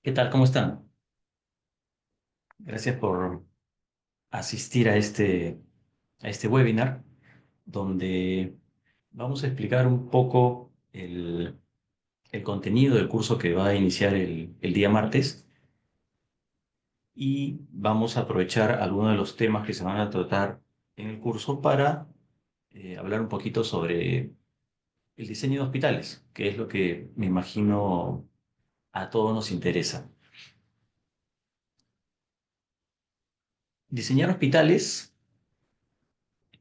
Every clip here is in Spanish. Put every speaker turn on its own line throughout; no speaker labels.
¿Qué tal? ¿Cómo están? Gracias por asistir a este webinar donde vamos a explicar un poco el contenido del curso que va a iniciar el día martes y vamos a aprovechar algunos de los temas que se van a tratar en el curso para hablar un poquito sobre el diseño de hospitales, que es lo que me imagino a todos nos interesa. Diseñar hospitales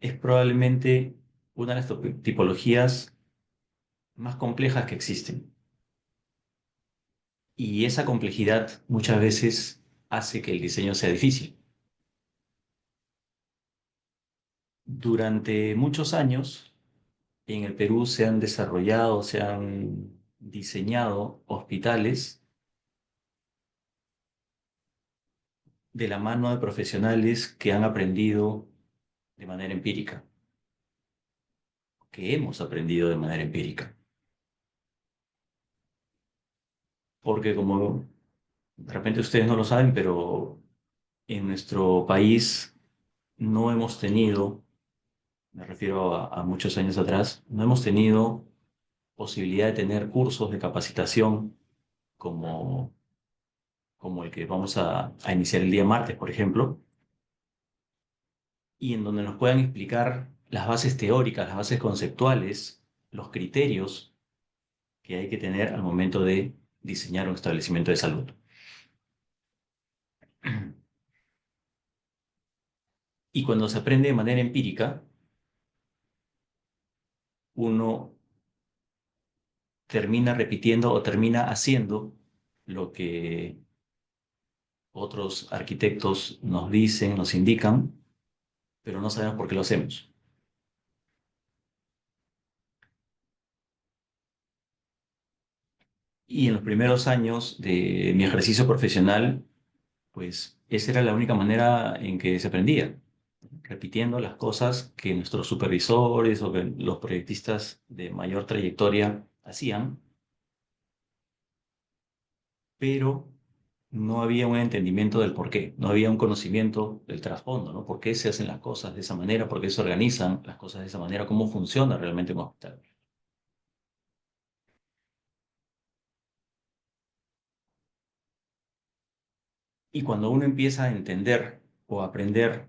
es probablemente una de las tipologías más complejas que existen. Y esa complejidad muchas veces hace que el diseño sea difícil. Durante muchos años en el Perú se han desarrollado, se han diseñado hospitales de la mano de profesionales que han aprendido de manera empírica, que hemos aprendido de manera empírica. Porque como de repente ustedes no lo saben, pero en nuestro país no hemos tenido, me refiero a muchos años atrás, no hemos tenido posibilidad de tener cursos de capacitación como, como el que vamos a iniciar el día martes, por ejemplo, y en donde nos puedan explicar las bases teóricas, las bases conceptuales, los criterios que hay que tener al momento de diseñar un establecimiento de salud. Y cuando se aprende de manera empírica, uno termina repitiendo o termina haciendo lo que otros arquitectos nos dicen, nos indican, pero no sabemos por qué lo hacemos. Y en los primeros años de mi ejercicio profesional, pues esa era la única manera en que se aprendía, repitiendo las cosas que nuestros supervisores o que los proyectistas de mayor trayectoria hacían, pero no había un entendimiento del por qué, no había un conocimiento del trasfondo, ¿no? ¿Por qué se hacen las cosas de esa manera? ¿Por qué se organizan las cosas de esa manera? ¿Cómo funciona realmente un hospital? Y cuando uno empieza a entender o a aprender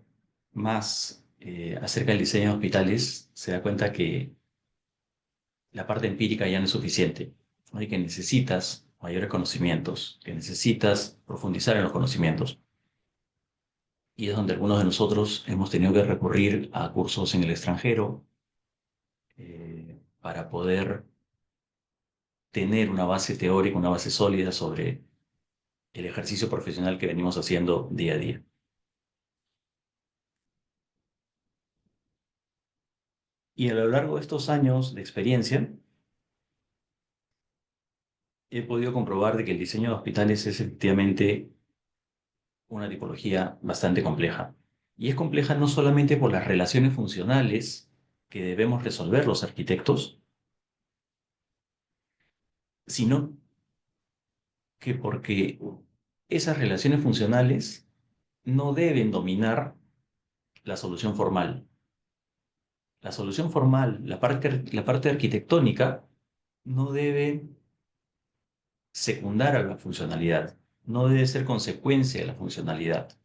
más acerca del diseño de hospitales, se da cuenta que la parte empírica ya no es suficiente, ¿no? Y que necesitas mayores conocimientos, que necesitas profundizar en los conocimientos. Y es donde algunos de nosotros hemos tenido que recurrir a cursos en el extranjero para poder tener una base teórica, una base sólida sobre el ejercicio profesional que venimos haciendo día a día. Y a lo largo de estos años de experiencia, he podido comprobar de que el diseño de hospitales es efectivamente una tipología bastante compleja. Y es compleja no solamente por las relaciones funcionales que debemos resolver los arquitectos, sino que porque esas relaciones funcionales no deben dominar la solución formal. La solución formal, la parte arquitectónica, no debe secundar a la funcionalidad, no debe ser consecuencia de la funcionalidad,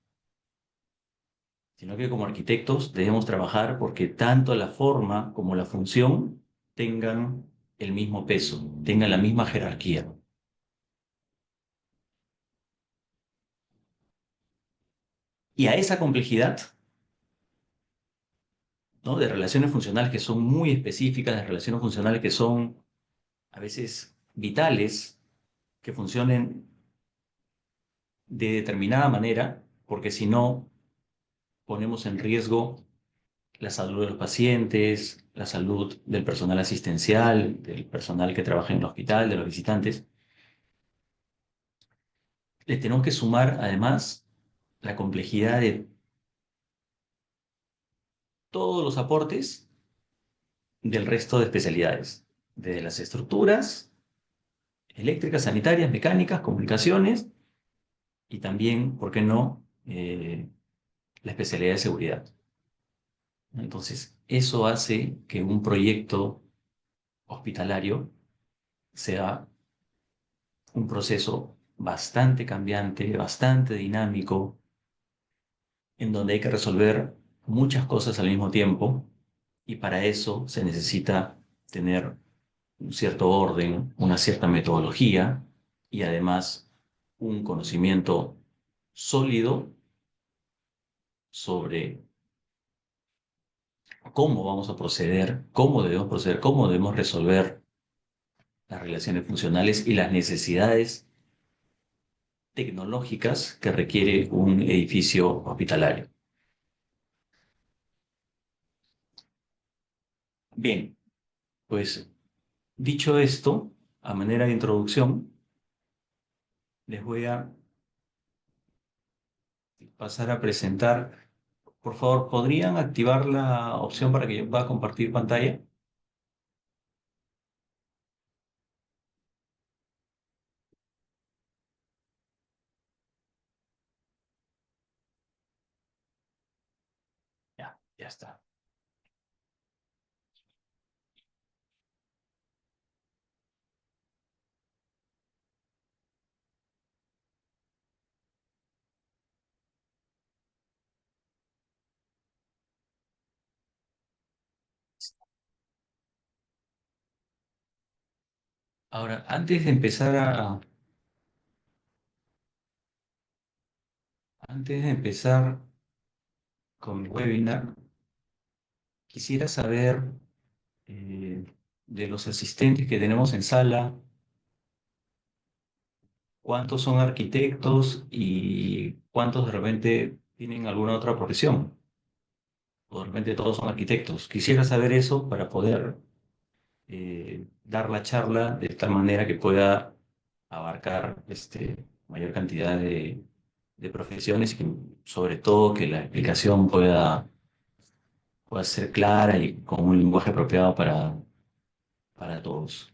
sino que como arquitectos debemos trabajar porque tanto la forma como la función tengan el mismo peso, tengan la misma jerarquía. Y a esa complejidad, ¿no? De relaciones funcionales que son muy específicas, de relaciones funcionales que son a veces vitales, que funcionen de determinada manera, porque si no, ponemos en riesgo la salud de los pacientes, la salud del personal asistencial, del personal que trabaja en el hospital, de los visitantes. Le tenemos que sumar además la complejidad de todos los aportes del resto de especialidades, desde las estructuras, eléctricas, sanitarias, mecánicas, comunicaciones y también, ¿por qué no?, la especialidad de seguridad. Entonces, eso hace que un proyecto hospitalario sea un proceso bastante cambiante, bastante dinámico, en donde hay que resolver muchas cosas al mismo tiempo y para eso se necesita tener un cierto orden, una cierta metodología y además un conocimiento sólido sobre cómo vamos a proceder, cómo debemos proceder, cómo debemos resolver las relaciones funcionales y las necesidades tecnológicas que requiere un edificio hospitalario. Bien, pues dicho esto, a manera de introducción, les voy a pasar a presentar. Por favor, ¿podrían activar la opción para que yo pueda compartir pantalla? Ya, ya está. Ahora, antes de empezar con el webinar, quisiera saber eh, de los asistentes que tenemos en sala, cuántos son arquitectos y cuántos de repente tienen alguna otra profesión. O de repente todos son arquitectos. Quisiera saber eso para poder dar la charla de tal manera que pueda abarcar mayor cantidad de profesiones y que, sobre todo que la explicación pueda ser clara y con un lenguaje apropiado para todos.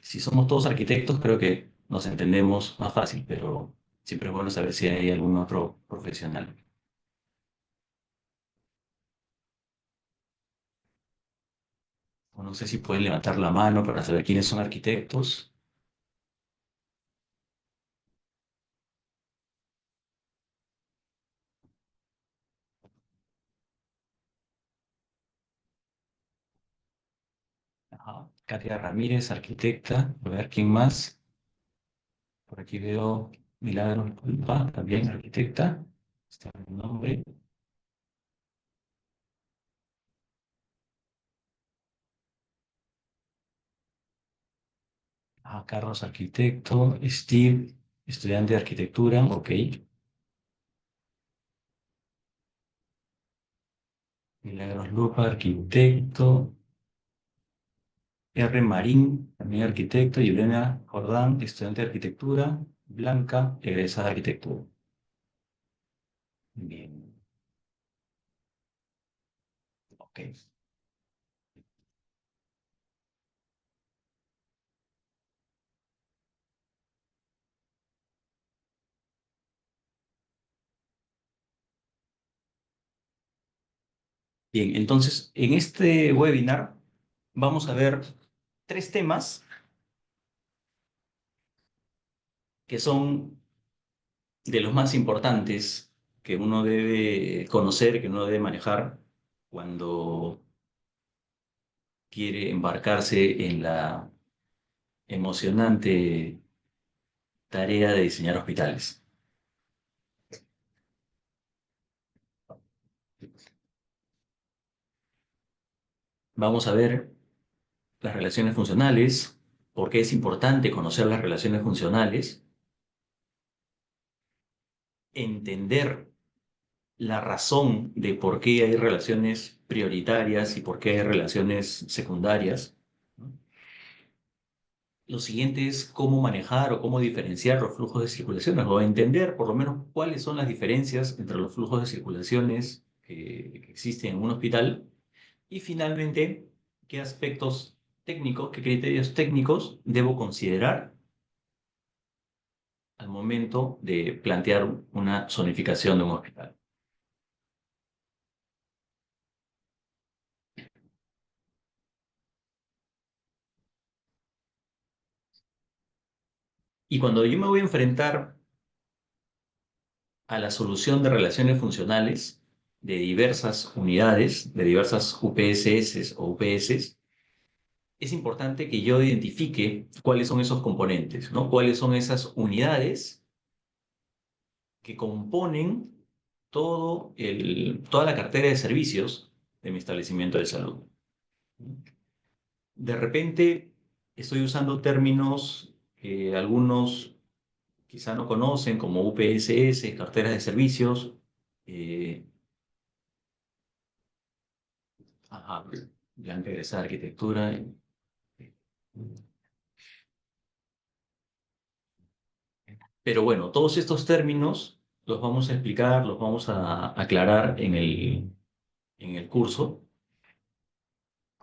Si somos todos arquitectos, creo que nos entendemos más fácil, pero siempre es bueno saber si hay algún otro profesional. O no sé si pueden levantar la mano para saber quiénes son arquitectos. Ajá. Katia Ramírez, arquitecta. A ver quién más. Por aquí veo Milagros Pulpa, también arquitecta. Está el nombre. Ah, Carlos, arquitecto. Steve, estudiante de arquitectura. Ok. Milagros Lupa, arquitecto. R. Marín, también arquitecto. Y Elena Jordán, estudiante de arquitectura. Blanca, egresada de arquitectura. Bien. Ok. Bien, entonces, en este webinar vamos a ver tres temas que son de los más importantes que uno debe conocer, que uno debe manejar cuando quiere embarcarse en la emocionante tarea de diseñar hospitales. Vamos a ver las relaciones funcionales, por qué es importante conocer las relaciones funcionales, entender la razón de por qué hay relaciones prioritarias y por qué hay relaciones secundarias, ¿no? Lo siguiente es cómo manejar o cómo diferenciar los flujos de circulaciones o entender por lo menos cuáles son las diferencias entre los flujos de circulaciones que existen en un hospital y finalmente qué aspectos técnicos, qué criterios técnicos debo considerar al momento de plantear una zonificación de un hospital? Y cuando yo me voy a enfrentar a la solución de relaciones funcionales de diversas unidades, de diversas UPSS o UPS, es importante que yo identifique cuáles son esos componentes, ¿no? Cuáles son esas unidades que componen toda la cartera de servicios de mi establecimiento de salud. De repente estoy usando términos que algunos quizá no conocen, como UPSS, carteras de servicios. eh, ajá, Blanca egresada de arquitectura. Pero bueno, todos estos términos los vamos a explicar, los vamos a aclarar en el curso,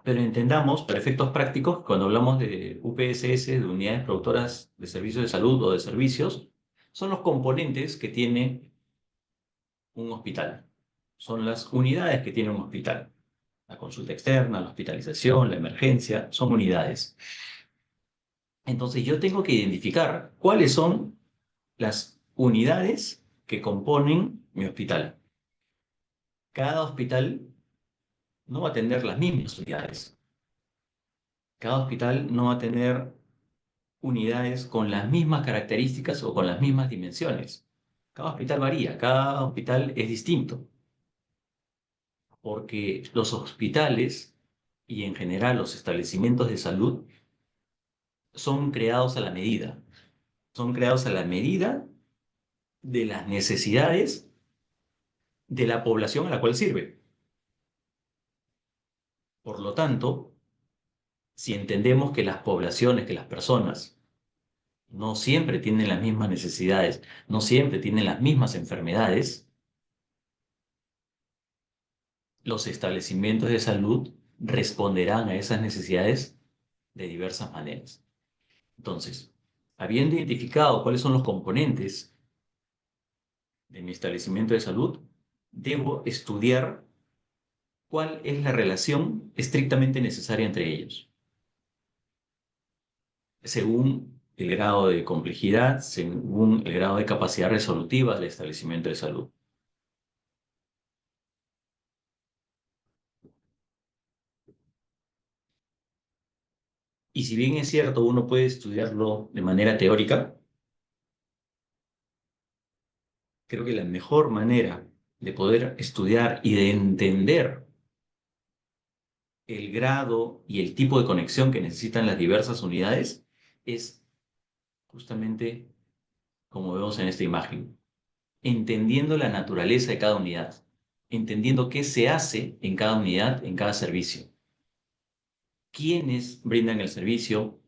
pero entendamos, para efectos prácticos, cuando hablamos de UPSS, de unidades productoras de servicios de salud o de servicios, son los componentes que tiene un hospital. Son las unidades que tiene un hospital. La consulta externa, la hospitalización, la emergencia, son unidades. Entonces yo tengo que identificar cuáles son las unidades que componen mi hospital. Cada hospital no va a tener las mismas unidades. Cada hospital no va a tener unidades con las mismas características o con las mismas dimensiones. Cada hospital varía, cada hospital es distinto, porque los hospitales y en general los establecimientos de salud son creados a la medida. Son creados a la medida de las necesidades de la población a la cual sirve. Por lo tanto, si entendemos que las poblaciones, que las personas no siempre tienen las mismas necesidades, no siempre tienen las mismas enfermedades, los establecimientos de salud responderán a esas necesidades de diversas maneras. Entonces, habiendo identificado cuáles son los componentes de mi establecimiento de salud, debo estudiar cuál es la relación estrictamente necesaria entre ellos, según el grado de complejidad, según el grado de capacidad resolutiva del establecimiento de salud. Y si bien es cierto, uno puede estudiarlo de manera teórica, creo que la mejor manera de poder estudiar y de entender el grado y el tipo de conexión que necesitan las diversas unidades es justamente como vemos en esta imagen, entendiendo la naturaleza de cada unidad, entendiendo qué se hace en cada unidad, en cada servicio, quiénes brindan el servicio,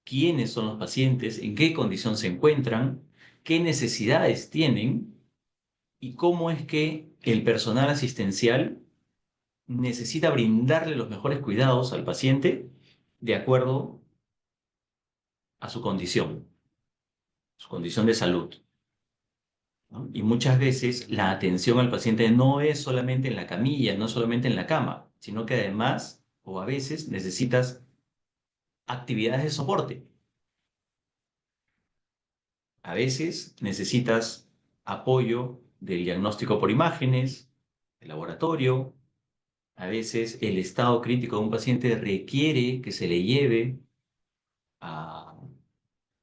quiénes son los pacientes, en qué condición se encuentran, qué necesidades tienen y cómo es que el personal asistencial necesita brindarle los mejores cuidados al paciente de acuerdo a su condición de salud, ¿no? Y muchas veces la atención al paciente no es solamente en la camilla, no solamente en la cama, sino que además o a veces necesitas actividades de soporte. A veces necesitas apoyo del diagnóstico por imágenes, de laboratorio. A veces el estado crítico de un paciente requiere que se le lleve a,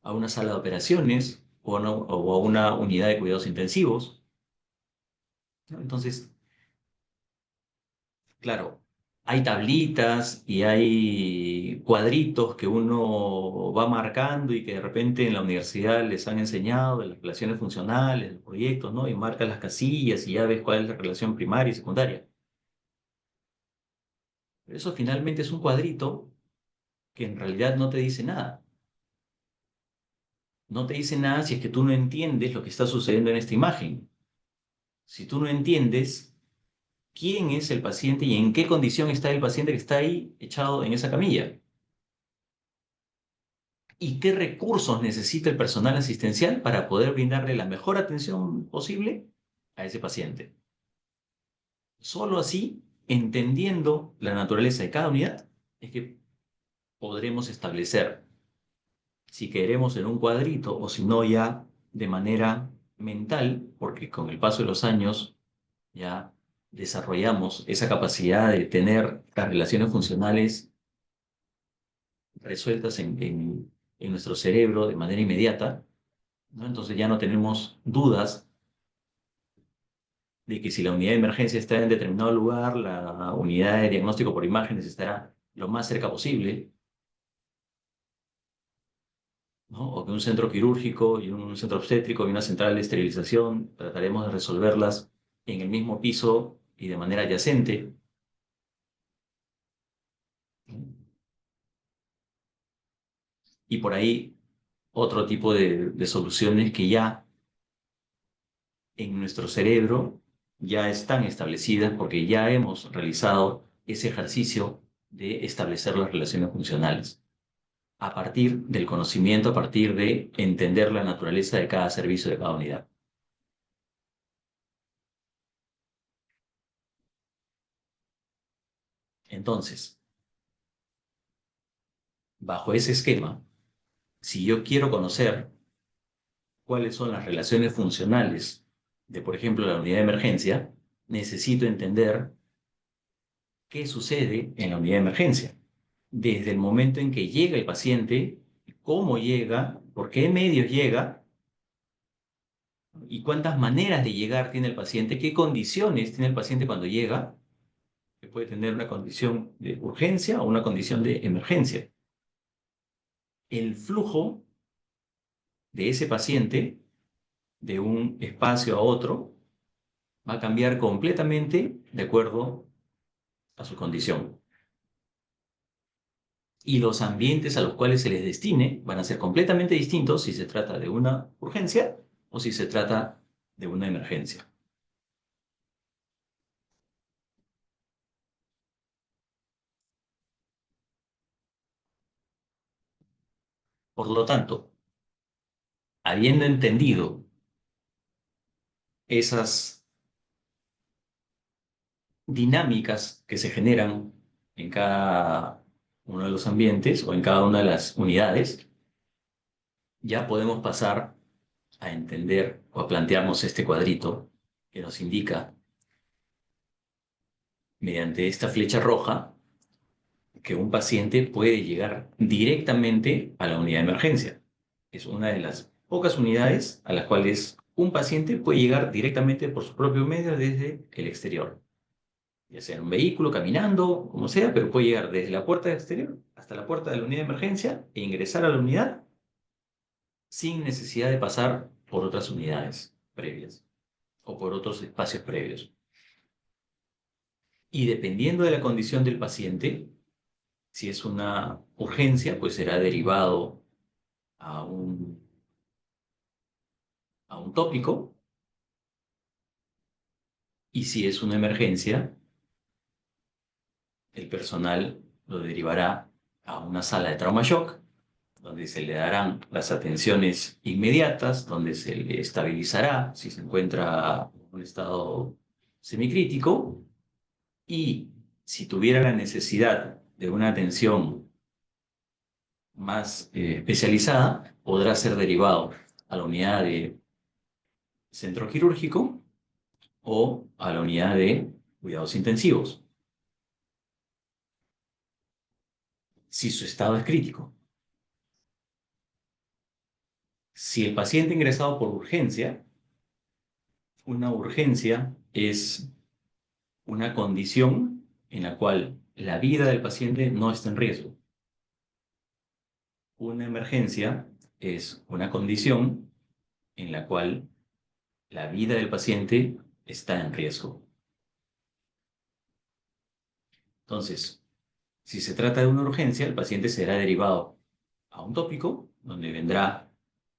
a una sala de operaciones o a una unidad de cuidados intensivos, ¿no? Entonces, claro, hay tablitas y hay cuadritos que uno va marcando y que de repente en la universidad les han enseñado de las relaciones funcionales, los proyectos, ¿no? Y marcas las casillas y ya ves cuál es la relación primaria y secundaria. Pero eso finalmente es un cuadrito que en realidad no te dice nada. No te dice nada si es que tú no entiendes lo que está sucediendo en esta imagen. Si tú no entiendes quién es el paciente y en qué condición está el paciente que está ahí echado en esa camilla. y qué recursos necesita el personal asistencial para poder brindarle la mejor atención posible a ese paciente. Solo así, entendiendo la naturaleza de cada unidad, es que podremos establecer si queremos en un cuadrito o si no ya de manera mental, porque con el paso de los años ya desarrollamos esa capacidad de tener las relaciones funcionales resueltas en nuestro cerebro de manera inmediata, ¿no? Entonces ya no tenemos dudas de que si la unidad de emergencia está en determinado lugar, la unidad de diagnóstico por imágenes estará lo más cerca posible, ¿no? O que un centro quirúrgico y un centro obstétrico y una central de esterilización trataremos de resolverlas en el mismo piso y de manera adyacente, ¿no? Y por ahí otro tipo de soluciones que ya en nuestro cerebro ya están establecidas porque ya hemos realizado ese ejercicio de establecer las relaciones funcionales a partir del conocimiento, a partir de entender la naturaleza de cada servicio de cada unidad. Entonces, bajo ese esquema, si yo quiero conocer cuáles son las relaciones funcionales de, por ejemplo, la unidad de emergencia, necesito entender qué sucede en la unidad de emergencia. Desde el momento en que llega el paciente, cómo llega, por qué medios llega y cuántas maneras de llegar tiene el paciente, qué condiciones tiene el paciente cuando llega, que puede tener una condición de urgencia o una condición de emergencia. El flujo de ese paciente de un espacio a otro va a cambiar completamente de acuerdo a su condición. Y los ambientes a los cuales se les destine van a ser completamente distintos si se trata de una urgencia o si se trata de una emergencia. Por lo tanto, habiendo entendido esas dinámicas que se generan en cada uno de los ambientes o en cada una de las unidades, ya podemos pasar a entender o a plantearnos este cuadrito que nos indica mediante esta flecha roja que un paciente puede llegar directamente a la unidad de emergencia. Es una de las pocas unidades a las cuales un paciente puede llegar directamente por su propio medio desde el exterior, ya sea en un vehículo, caminando, como sea, pero puede llegar desde la puerta exterior hasta la puerta de la unidad de emergencia e ingresar a la unidad sin necesidad de pasar por otras unidades previas o por otros espacios previos. Y dependiendo de la condición del paciente, si es una urgencia, pues será derivado a a un tópico, y si es una emergencia, el personal lo derivará a una sala de trauma shock, donde se le darán las atenciones inmediatas, donde se le estabilizará si se encuentra en un estado semicrítico, y si tuviera la necesidad de una atención más especializada, podrá ser derivado a la unidad de centro quirúrgico o a la unidad de cuidados intensivos, si su estado es crítico. Si el paciente ingresado por urgencia, una urgencia es una condición en la cual la vida del paciente no está en riesgo. Una emergencia es una condición en la cual la vida del paciente está en riesgo. Entonces, si se trata de una urgencia, el paciente será derivado a un tópico, donde vendrá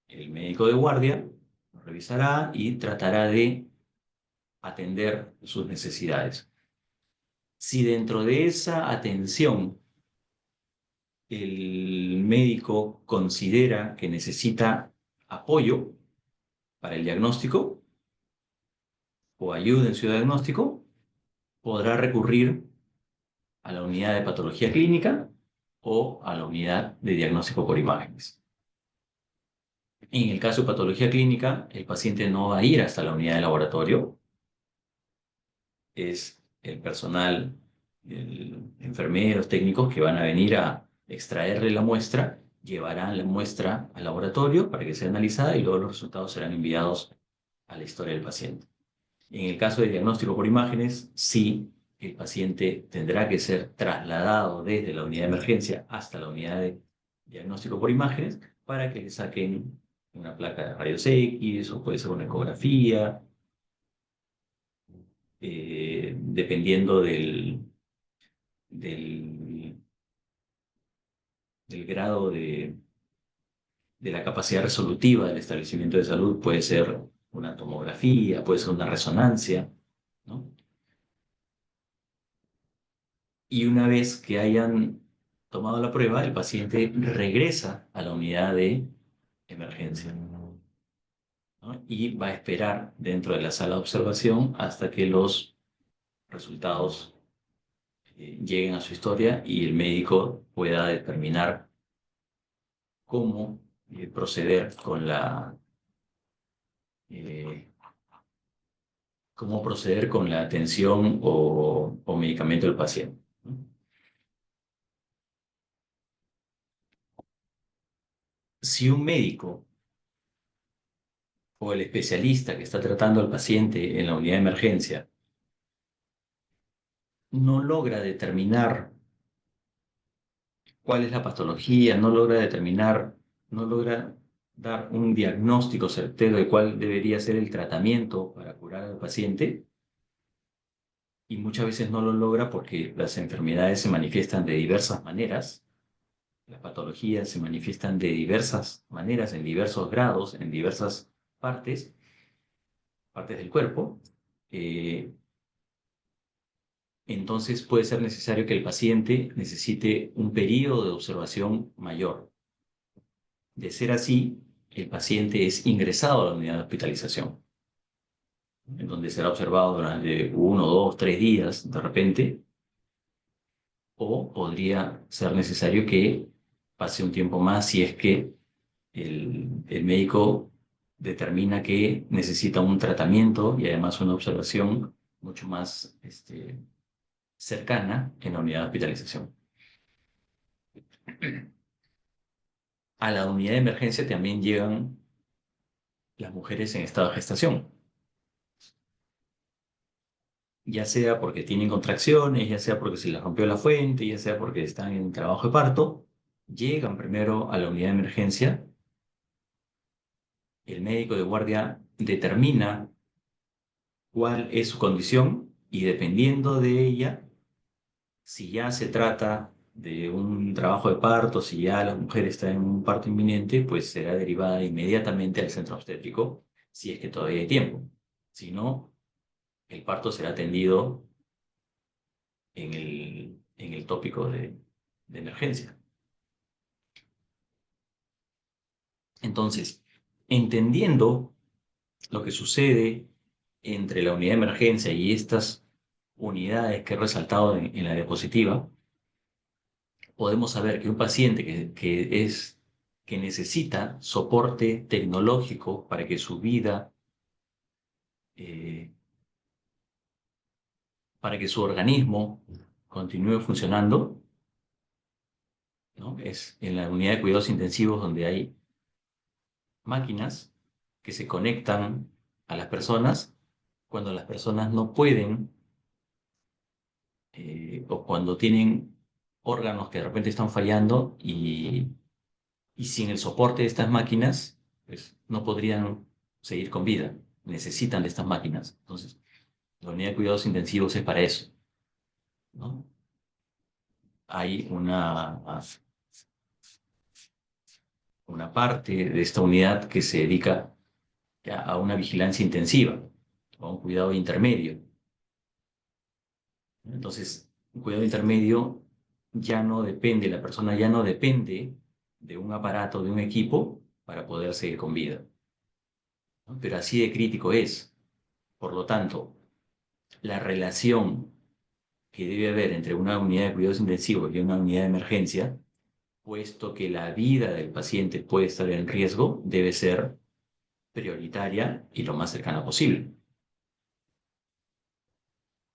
el médico de guardia, lo revisará y tratará de atender sus necesidades. Si dentro de esa atención el médico considera que necesita apoyo para el diagnóstico o ayuda en su diagnóstico, podrá recurrir a la unidad de patología clínica o a la unidad de diagnóstico por imágenes. En el caso de patología clínica, el paciente no va a ir hasta la unidad de laboratorio, es el personal, enfermeros, técnicos que van a venir a extraerle la muestra, llevarán la muestra al laboratorio para que sea analizada y luego los resultados serán enviados a la historia del paciente. En el caso de diagnóstico por imágenes, sí, el paciente tendrá que ser trasladado desde la unidad de emergencia hasta la unidad de diagnóstico por imágenes para que le saquen una placa de rayos X o puede ser una ecografía, dependiendo del, del grado de la capacidad resolutiva del establecimiento de salud, puede ser una tomografía, puede ser una resonancia, ¿no? Y una vez que hayan tomado la prueba, el paciente regresa a la unidad de emergencia, ¿no? Y va a esperar dentro de la sala de observación hasta que los resultados lleguen a su historia y el médico pueda determinar cómo proceder con eh, la atención o medicamento del paciente, ¿no? Si un médico o el especialista que está tratando al paciente en la unidad de emergencia no logra determinar cuál es la patología, no logra dar un diagnóstico certero de cuál debería ser el tratamiento para curar al paciente, y muchas veces no lo logra porque las enfermedades se manifiestan de diversas maneras, las patologías se manifiestan de diversas maneras, en diversos grados, en diversas partes del cuerpo. eh, entonces puede ser necesario que el paciente necesite un periodo de observación mayor. De ser así, el paciente es ingresado a la unidad de hospitalización, en donde será observado durante 1, 2, 3 días de repente, o podría ser necesario que pase un tiempo más si es que el médico determina que necesita un tratamiento y además una observación mucho más cercana en la unidad de hospitalización. A la unidad de emergencia también llegan las mujeres en estado de gestación, ya sea porque tienen contracciones, ya sea porque se les rompió la fuente, ya sea porque están en trabajo de parto, llegan primero a la unidad de emergencia, el médico de guardia determina cuál es su condición y dependiendo de ella, si ya se trata de un trabajo de parto, si ya la mujer está en un parto inminente, pues será derivada inmediatamente al centro obstétrico, si es que todavía hay tiempo. Si no, el parto será atendido en el tópico de emergencia. Entonces, entendiendo lo que sucede entre la unidad de emergencia y estas unidades que he resaltado en la diapositiva, podemos saber que un paciente que necesita soporte tecnológico para que su vida, eh, para que su organismo continúe funcionando, ¿no? Es en la unidad de cuidados intensivos donde hay máquinas que se conectan a las personas cuando las personas no pueden o cuando tienen órganos que de repente están fallando y sin el soporte de estas máquinas, pues no podrían seguir con vida. Necesitan de estas máquinas. Entonces, la unidad de cuidados intensivos es para eso, ¿no? Hay una parte de esta unidad que se dedica ya a una vigilancia intensiva, o a un cuidado intermedio. Entonces, un cuidado intermedio ya no depende, la persona ya no depende de un aparato, de un equipo, para poder seguir con vida, ¿no? Pero así de crítico es. Por lo tanto, la relación que debe haber entre una unidad de cuidados intensivos y una unidad de emergencia, puesto que la vida del paciente puede estar en riesgo, debe ser prioritaria y lo más cercana posible.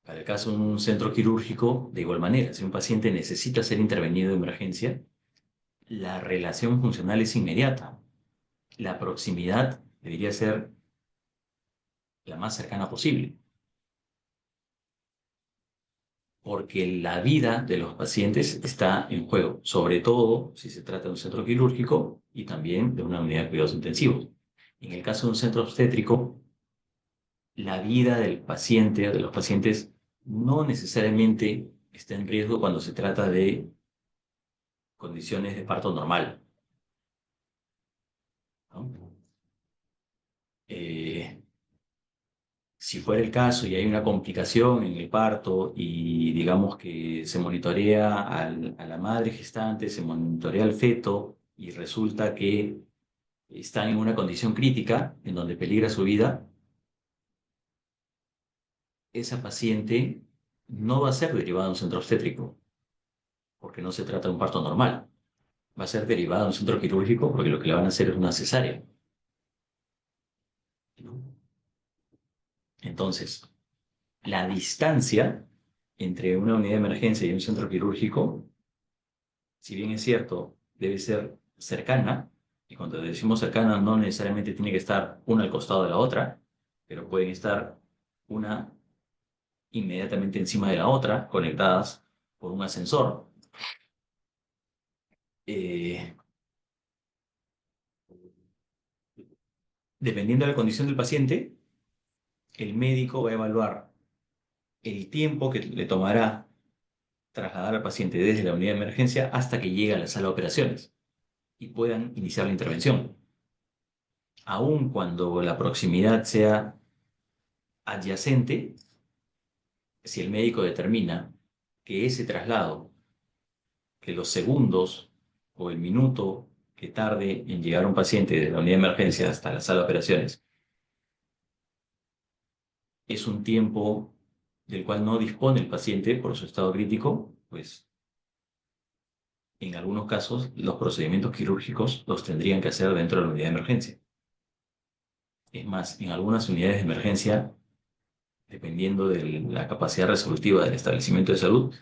Para el caso de un centro quirúrgico, de igual manera, si un paciente necesita ser intervenido de emergencia, la relación funcional es inmediata. La proximidad debería ser la más cercana posible, porque la vida de los pacientes está en juego, sobre todo si se trata de un centro quirúrgico y también de una unidad de cuidados intensivos. En el caso de un centro obstétrico, la vida del paciente o de los pacientes no necesariamente está en riesgo cuando se trata de condiciones de parto normal, ¿no? Eh, si fuera el caso y hay una complicación en el parto y digamos que se monitorea a la madre gestante, se monitorea al feto y resulta que está en una condición crítica en donde peligra su vida, esa paciente no va a ser derivada a un centro obstétrico porque no se trata de un parto normal. Va a ser derivada a un centro quirúrgico porque lo que le van a hacer es una cesárea, ¿no? Entonces, la distancia entre una unidad de emergencia y un centro quirúrgico, si bien es cierto, debe ser cercana, y cuando decimos cercana no necesariamente tiene que estar una al costado de la otra, pero pueden estar una inmediatamente encima de la otra, conectadas por un ascensor. Eh, Dependiendo de la condición del paciente, el médico va a evaluar el tiempo que le tomará trasladar al paciente desde la unidad de emergencia hasta que llegue a la sala de operaciones y puedan iniciar la intervención. Aun cuando la proximidad sea adyacente, si el médico determina que ese traslado, que los segundos o el minuto que tarde en llegar un paciente de la unidad de emergencia hasta la sala de operaciones es un tiempo del cual no dispone el paciente por su estado crítico, pues en algunos casos los procedimientos quirúrgicos los tendrían que hacer dentro de la unidad de emergencia. Es más, en algunas unidades de emergencia, dependiendo de la capacidad resolutiva del establecimiento de salud,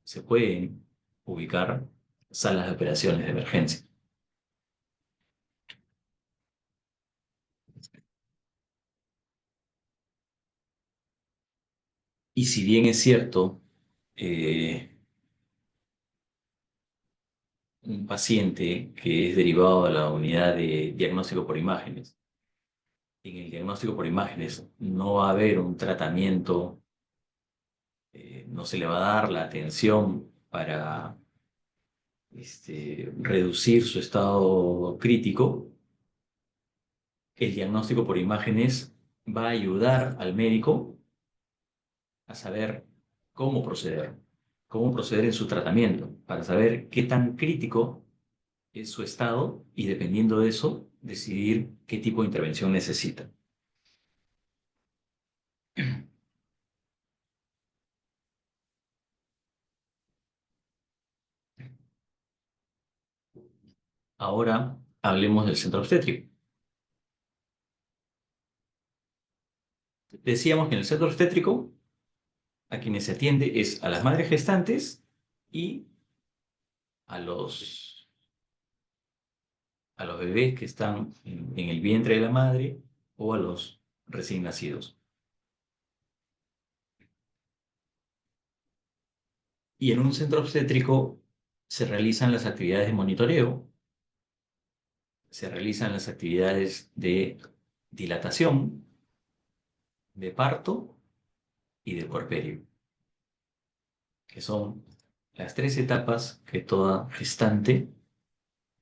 se pueden ubicar salas de operaciones de emergencia. Y si bien es cierto, eh, un paciente que es derivado de la unidad de diagnóstico por imágenes, en el diagnóstico por imágenes no va a haber un tratamiento, no se le va a dar la atención para reducir su estado crítico. El diagnóstico por imágenes va a ayudar al médico a saber cómo proceder en su tratamiento, para saber qué tan crítico es su estado y dependiendo de eso, decidir qué tipo de intervención necesita. Ahora hablemos del centro obstétrico. Decíamos que en el centro obstétrico a quienes se atiende es a las madres gestantes y a a los bebés que están en el vientre de la madre o a los recién nacidos. Y en un centro obstétrico se realizan las actividades de monitoreo, se realizan las actividades de dilatación, de parto y de puerperio, que son las tres etapas que toda gestante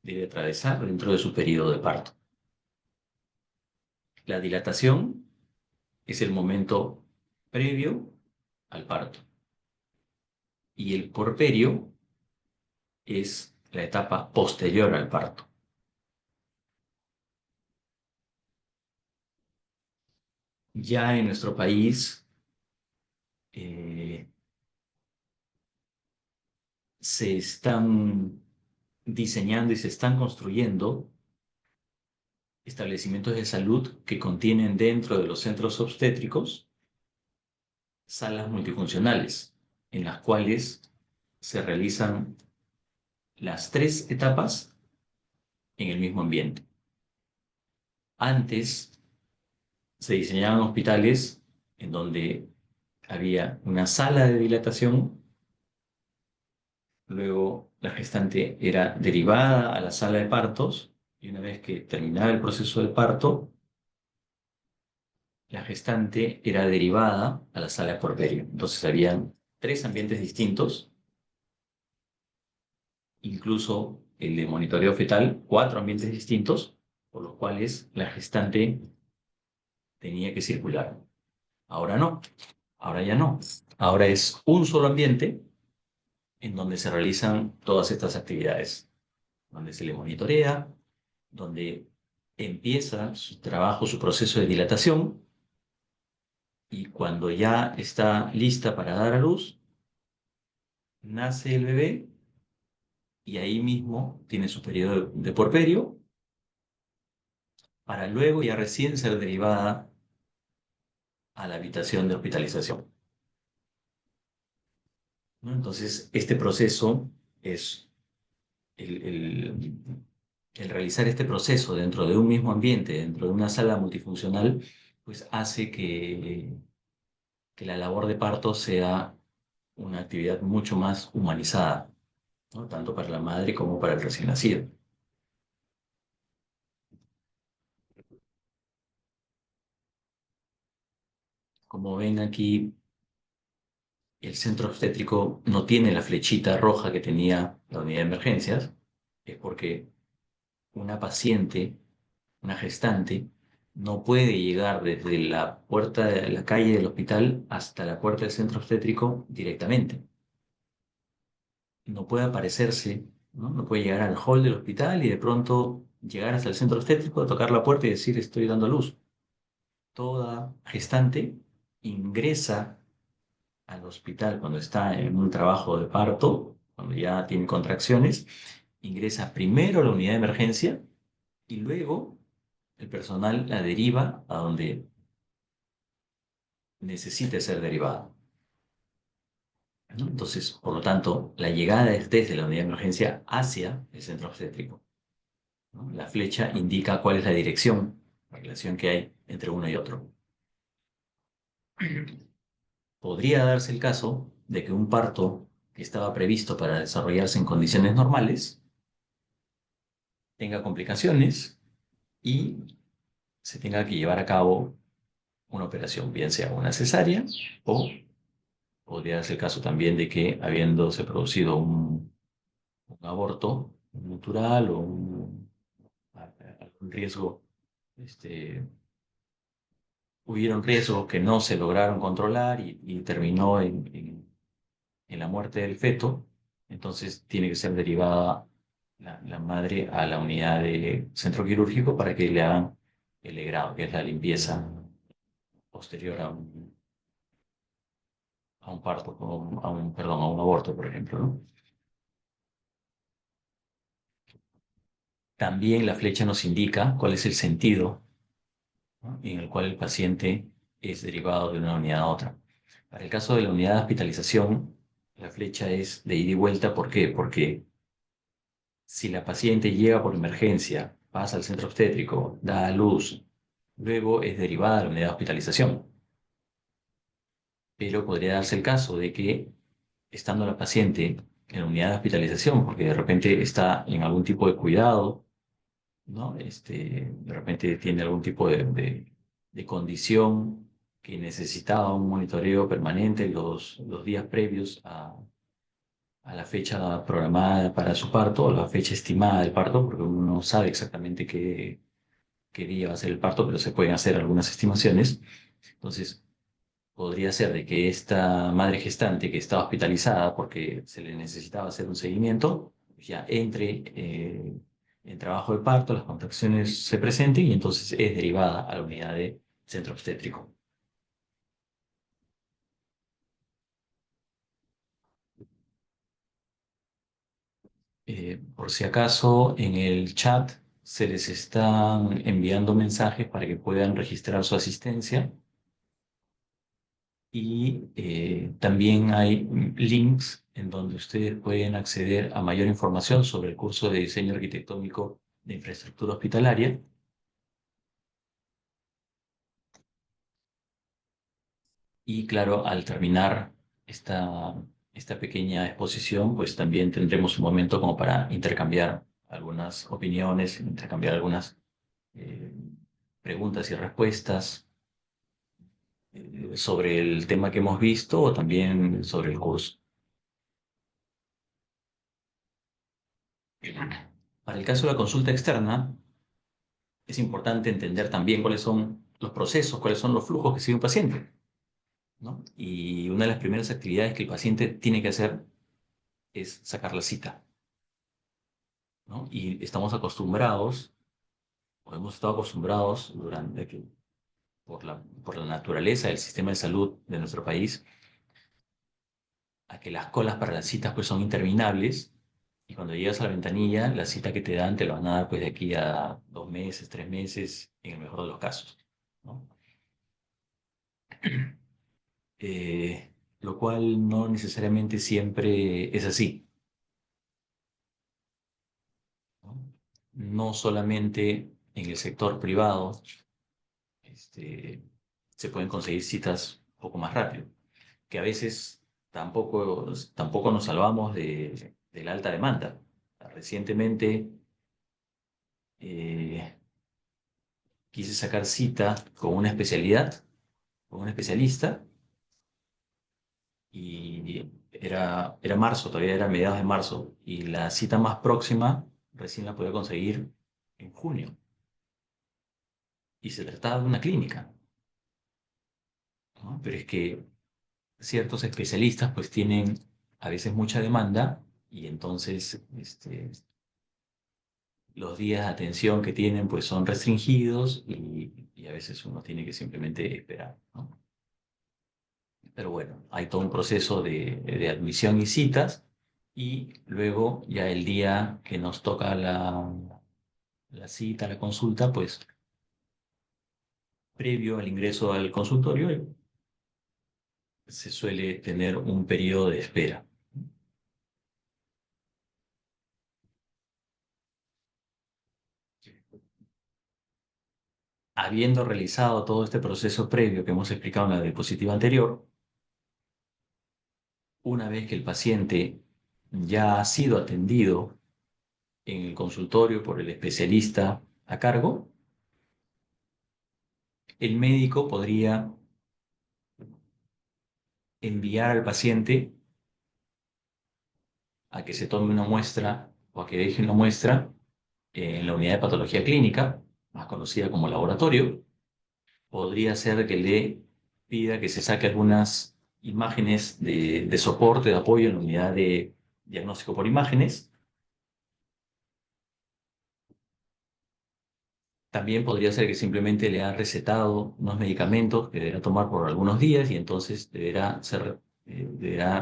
debe atravesar dentro de su periodo de parto. La dilatación es el momento previo al parto y el puerperio es la etapa posterior al parto. Ya en nuestro país eh, se están diseñando y se están construyendo establecimientos de salud que contienen dentro de los centros obstétricos salas multifuncionales, en las cuales se realizan las tres etapas en el mismo ambiente. Antes se diseñaban hospitales en donde había una sala de dilatación, luego la gestante era derivada a la sala de partos y una vez que terminaba el proceso de parto, la gestante era derivada a la sala de puerperio. Entonces habían tres ambientes distintos, incluso el de monitoreo fetal, cuatro ambientes distintos, por los cuales la gestante tenía que circular. Ahora no, ahora ya no. Ahora es un solo ambiente en donde se realizan todas estas actividades, donde se le monitorea, donde empieza su trabajo, su proceso de dilatación, y cuando ya está lista para dar a luz, nace el bebé y ahí mismo tiene su periodo de porperio para luego ya recién ser derivada a la habitación de hospitalización, ¿no? Entonces, este proceso es el realizar este proceso dentro de un mismo ambiente, dentro de una sala multifuncional, pues hace que la labor de parto sea una actividad mucho más humanizada, ¿no? Tanto para la madre como para el recién nacido. Como ven aquí, el centro obstétrico no tiene la flechita roja que tenía la unidad de emergencias, es porque una paciente, una gestante, no puede llegar desde la puerta de la calle del hospital hasta la puerta del centro obstétrico directamente. No puede aparecerse, ¿no? No puede llegar al hall del hospital y de pronto llegar hasta el centro obstétrico, tocar la puerta y decir estoy dando a luz. Toda gestante ingresa al hospital cuando está en un trabajo de parto, cuando ya tiene contracciones, ingresa primero a la unidad de emergencia y luego el personal la deriva a donde necesite ser derivada, ¿no? Entonces, por lo tanto, la llegada es desde la unidad de emergencia hacia el centro obstétrico, ¿no? La flecha indica cuál es la dirección, la relación que hay entre uno y otro. Podría darse el caso de que un parto que estaba previsto para desarrollarse en condiciones normales tenga complicaciones y se tenga que llevar a cabo una operación, bien sea una cesárea o podría darse el caso también de que habiéndose producido un aborto natural o algún riesgo, este, hubieron riesgos que no se lograron controlar y terminó en la muerte del feto, entonces tiene que ser derivada la madre a la unidad de centro quirúrgico para que le hagan el legrado, que es la limpieza posterior a un parto, perdón, a un aborto, por ejemplo, ¿no? También la flecha nos indica cuál es el sentido, ¿no? En el cual el paciente es derivado de una unidad a otra. Para el caso de la unidad de hospitalización, la flecha es de ida y vuelta. ¿Por qué? Porque si la paciente llega por emergencia, pasa al centro obstétrico, da a luz, luego es derivada a la unidad de hospitalización. Pero podría darse el caso de que, estando la paciente en la unidad de hospitalización, porque de repente está en algún tipo de cuidado, ¿no? De repente tiene algún tipo de condición que necesitaba un monitoreo permanente los días previos a la fecha programada para su parto, o la fecha estimada del parto, porque uno no sabe exactamente qué día va a ser el parto, pero se pueden hacer algunas estimaciones. Entonces, podría ser de que esta madre gestante que estaba hospitalizada porque se le necesitaba hacer un seguimiento, ya entre en trabajo de parto, las contracciones se presenten y entonces es derivada a la unidad de centro obstétrico. Por si acaso, en el chat se les están enviando mensajes para que puedan registrar su asistencia y también hay links en donde ustedes pueden acceder a mayor información sobre el curso de diseño arquitectónico de infraestructura hospitalaria. Y claro, al terminar esta, esta pequeña exposición, pues también tendremos un momento como para intercambiar algunas opiniones, intercambiar algunas eh, preguntas y respuestas sobre el tema que hemos visto o también sobre el curso. Para el caso de la consulta externa, es importante entender también cuáles son los procesos, cuáles son los flujos que sigue un paciente, ¿no? Y una de las primeras actividades que el paciente tiene que hacer es sacar la cita, ¿no? Y estamos acostumbrados, o hemos estado acostumbrados durante que, por la naturaleza del sistema de salud de nuestro país, a que las colas para las citas pues son interminables y cuando llegas a la ventanilla, la cita que te dan te la van a dar pues de aquí a 2 meses, 3 meses, en el mejor de los casos, ¿no? Lo cual no necesariamente siempre es así, ¿no? No solamente en el sector privado este, se pueden conseguir citas un poco más rápido, que a veces tampoco nos salvamos de la alta demanda. Recientemente eh, quise sacar cita con una especialidad, con un especialista, y era marzo, todavía era mediados de marzo, y la cita más próxima recién la podía conseguir en junio, y se trataba de una clínica, ¿no? Pero es que ciertos especialistas pues tienen a veces mucha demanda y entonces los días de atención que tienen pues son restringidos y a veces uno tiene que simplemente esperar, ¿no? Pero bueno, hay todo un proceso de admisión y citas y luego ya el día que nos toca la cita, la consulta, pues previo al ingreso al consultorio se suele tener un periodo de espera. Habiendo realizado todo este proceso previo que hemos explicado en la diapositiva anterior, una vez que el paciente ya ha sido atendido en el consultorio por el especialista a cargo, el médico podría enviar al paciente a que se tome una muestra o a que deje una muestra en la unidad de patología clínica, más conocida como laboratorio. Podría ser que le pida que se saque algunas imágenes de soporte, de apoyo en la unidad de diagnóstico por imágenes. También podría ser que simplemente le han recetado unos medicamentos que deberá tomar por algunos días y entonces deberá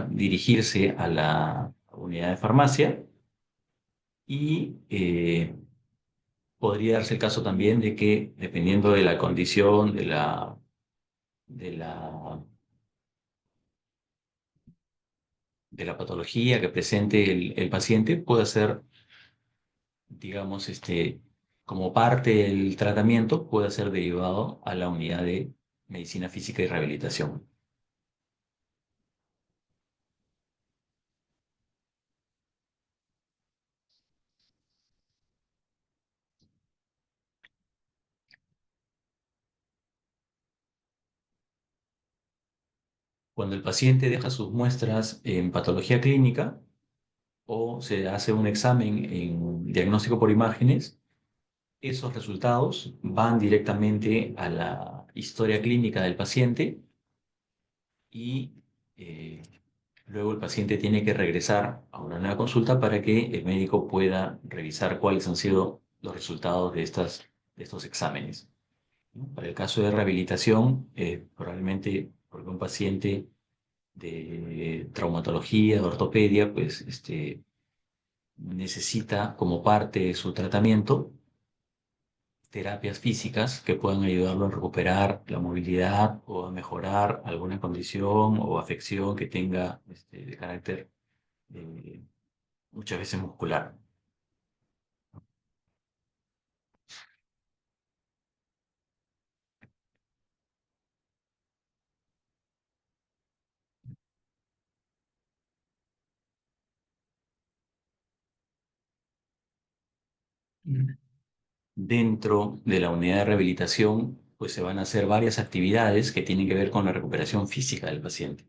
dirigirse a la unidad de farmacia y podría darse el caso también de que dependiendo de la condición, de la, de la patología que presente el paciente, puede ser, digamos, como parte del tratamiento, puede ser derivado a la unidad de medicina física y rehabilitación. Cuando el paciente deja sus muestras en patología clínica o se hace un examen en diagnóstico por imágenes, esos resultados van directamente a la historia clínica del paciente y eh, Luego el paciente tiene que regresar a una nueva consulta para que el médico pueda revisar cuáles han sido los resultados de estos exámenes, ¿no? Para el caso de rehabilitación, probablemente porque un paciente de traumatología, de ortopedia, pues necesita como parte de su tratamiento terapias físicas que puedan ayudarlo a recuperar la movilidad o a mejorar alguna condición o afección que tenga de carácter eh, muchas veces muscular. Mm. Dentro de la unidad de rehabilitación, pues se van a hacer varias actividades que tienen que ver con la recuperación física del paciente,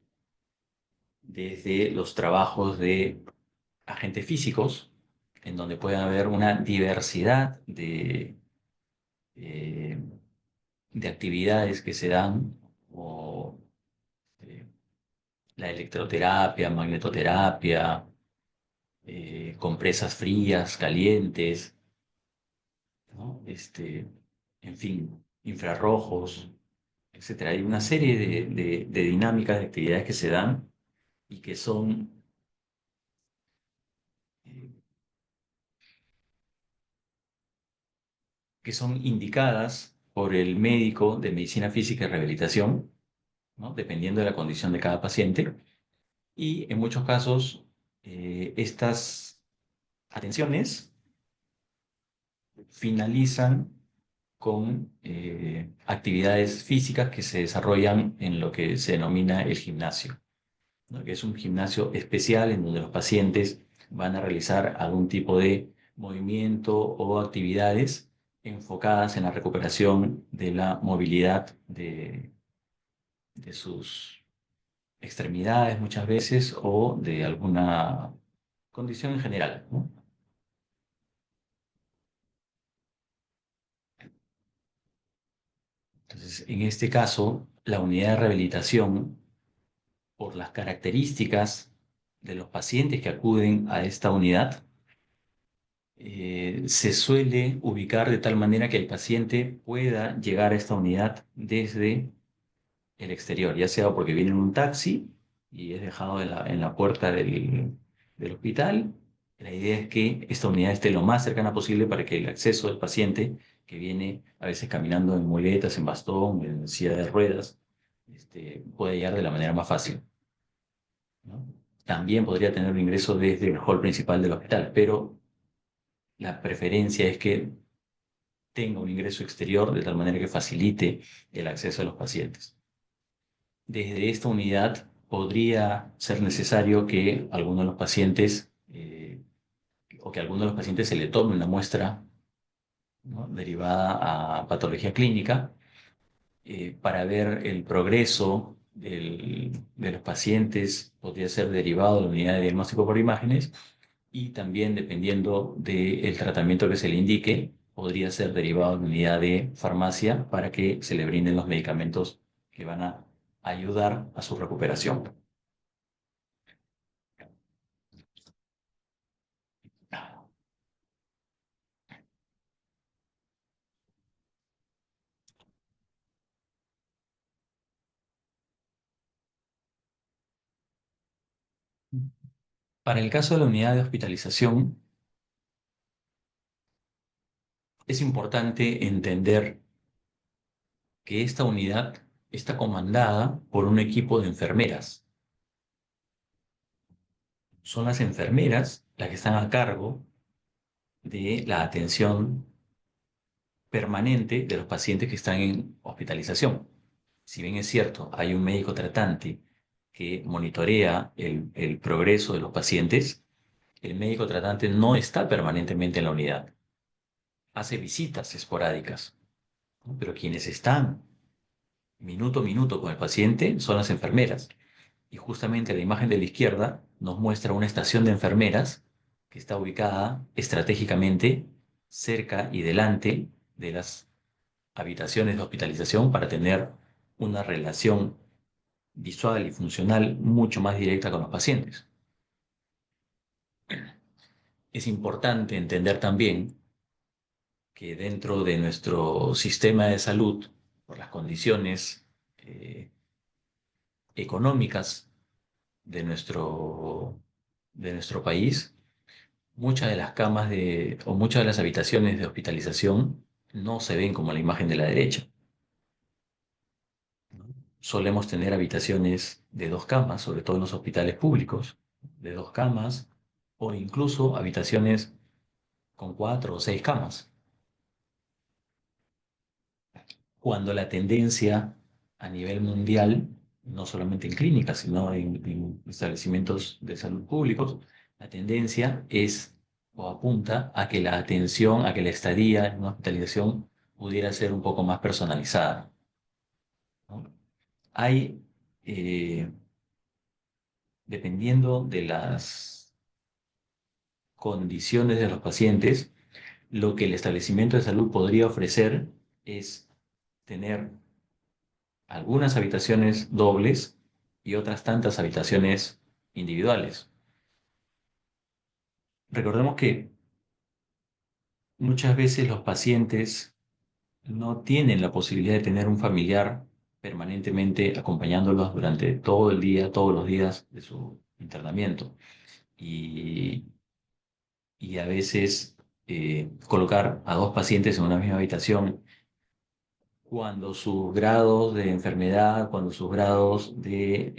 desde los trabajos de agentes físicos, en donde puede haber una diversidad eh, de actividades que se dan, o eh, la electroterapia, magnetoterapia, compresas frías, calientes, ¿no? En fin, infrarrojos, etcétera. Hay una serie de dinámicas, de actividades que se dan y eh, que son indicadas por el médico de medicina física y rehabilitación, ¿no? Dependiendo de la condición de cada paciente. Y en muchos casos, estas atenciones finalizan con actividades físicas que se desarrollan en lo que se denomina el gimnasio, ¿no? Que es un gimnasio especial en donde los pacientes van a realizar algún tipo de movimiento o actividades enfocadas en la recuperación de la movilidad de sus extremidades muchas veces o de alguna condición en general, ¿no? Entonces, en este caso, la unidad de rehabilitación, por las características de los pacientes que acuden a esta unidad, se suele ubicar de tal manera que el paciente pueda llegar a esta unidad desde el exterior, ya sea porque viene en un taxi y es dejado en la puerta del hospital. La idea es que esta unidad esté lo más cercana posible para que el acceso del paciente, que viene a veces caminando en muletas, en bastón, en silla de ruedas, pueda llegar de la manera más fácil, ¿no? También podría tener un ingreso desde el hall principal del hospital, pero la preferencia es que tenga un ingreso exterior de tal manera que facilite el acceso a los pacientes. Desde esta unidad podría ser necesario que alguno de los pacientes o que a alguno de los pacientes se le tome una muestra, ¿no? Derivada a patología clínica, para ver el progreso de los pacientes. Podría ser derivado de la unidad de diagnóstico por imágenes y también, dependiendo del tratamiento que se le indique, podría ser derivado de la unidad de farmacia para que se le brinden los medicamentos que van a ayudar a su recuperación. Para el caso de la unidad de hospitalización, es importante entender que esta unidad está comandada por un equipo de enfermeras. Son las enfermeras las que están a cargo de la atención permanente de los pacientes que están en hospitalización. Si bien es cierto, hay un médico tratante que monitorea el progreso de los pacientes, el médico tratante no está permanentemente en la unidad, hace visitas esporádicas, ¿no? Pero quienes están minuto a minuto con el paciente son las enfermeras. Y justamente la imagen de la izquierda nos muestra una estación de enfermeras que está ubicada estratégicamente cerca y delante de las habitaciones de hospitalización para tener una relación visual y funcional mucho más directa con los pacientes. Es importante entender también que dentro de nuestro sistema de salud, por las condiciones económicas de nuestro país, muchas de las camas o muchas de las habitaciones de hospitalización no se ven como la imagen de la derecha, ¿no? Solemos tener habitaciones de 2 camas, sobre todo en los hospitales públicos, de 2 camas, o incluso habitaciones con 4 o 6 camas, cuando la tendencia a nivel mundial, no solamente en clínicas, sino en establecimientos de salud públicos, la tendencia es o apunta a que la atención, a que la estadía en una hospitalización pudiera ser un poco más personalizada, ¿no? Hay, eh, dependiendo de las condiciones de los pacientes, lo que el establecimiento de salud podría ofrecer es tener algunas habitaciones dobles y otras tantas habitaciones individuales. Recordemos que muchas veces los pacientes no tienen la posibilidad de tener un familiar permanentemente acompañándolos durante todo el día, todos los días de su internamiento. Y, y a veces colocar a 2 pacientes en una misma habitación cuando sus grados de enfermedad, cuando sus grados de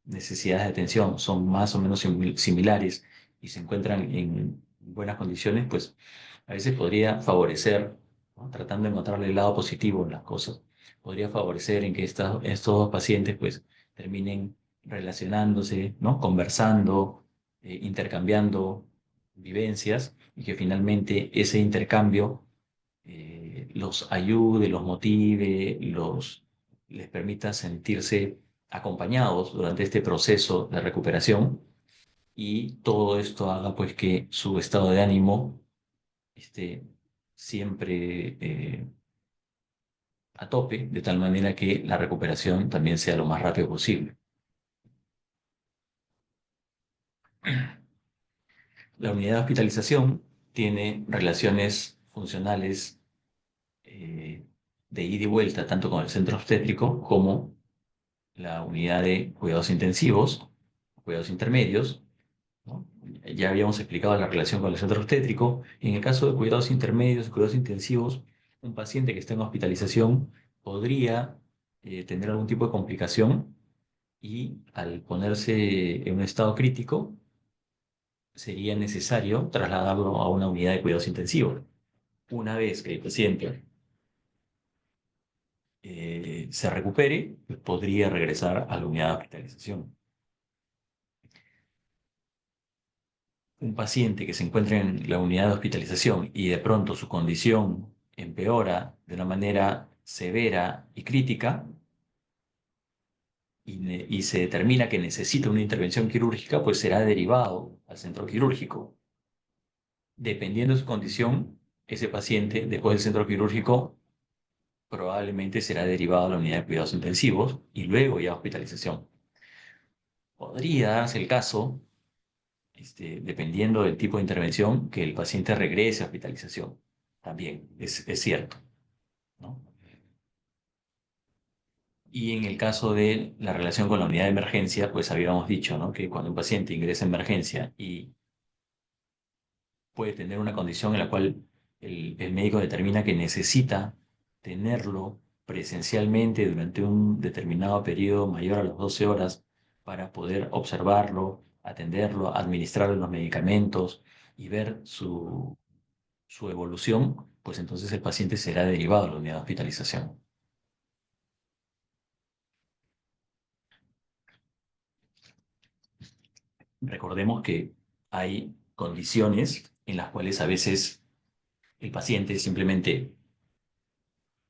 necesidades de atención son más o menos similares y se encuentran en buenas condiciones, pues a veces podría favorecer, ¿no? Tratando de encontrarle el lado positivo en las cosas, podría favorecer en que estos 2 pacientes pues terminen relacionándose, ¿no? Conversando, intercambiando vivencias y que finalmente ese intercambio los ayude, los motive, les permita sentirse acompañados durante este proceso de recuperación y todo esto haga pues que su estado de ánimo esté siempre a tope, de tal manera que la recuperación también sea lo más rápido posible. La unidad de hospitalización tiene relaciones funcionales eh, de ida y vuelta tanto con el centro obstétrico como la unidad de cuidados intensivos, cuidados intermedios, ¿no? Ya habíamos explicado la relación con el centro obstétrico. En el caso de cuidados intermedios, cuidados intensivos, un paciente que está en hospitalización podría tener algún tipo de complicación y al ponerse en un estado crítico sería necesario trasladarlo a una unidad de cuidados intensivos. Una vez que el paciente se recupere, pues podría regresar a la unidad de hospitalización. Un paciente que se encuentra en la unidad de hospitalización y de pronto su condición empeora de una manera severa y crítica y se determina que necesita una intervención quirúrgica, pues será derivado al centro quirúrgico. Dependiendo de su condición, ese paciente después del centro quirúrgico probablemente será derivado a la unidad de cuidados intensivos y luego ya a hospitalización. Podría darse el caso, dependiendo del tipo de intervención, que el paciente regrese a hospitalización. También es cierto, ¿no? Y en el caso de la relación con la unidad de emergencia, pues habíamos dicho, ¿no? Que cuando un paciente ingresa a emergencia y puede tener una condición en la cual el médico determina que necesita tenerlo presencialmente durante un determinado periodo mayor a las 12 horas para poder observarlo, atenderlo, administrarle los medicamentos y ver su evolución, pues entonces el paciente será derivado a la unidad de hospitalización. Recordemos que hay condiciones en las cuales a veces el paciente simplemente,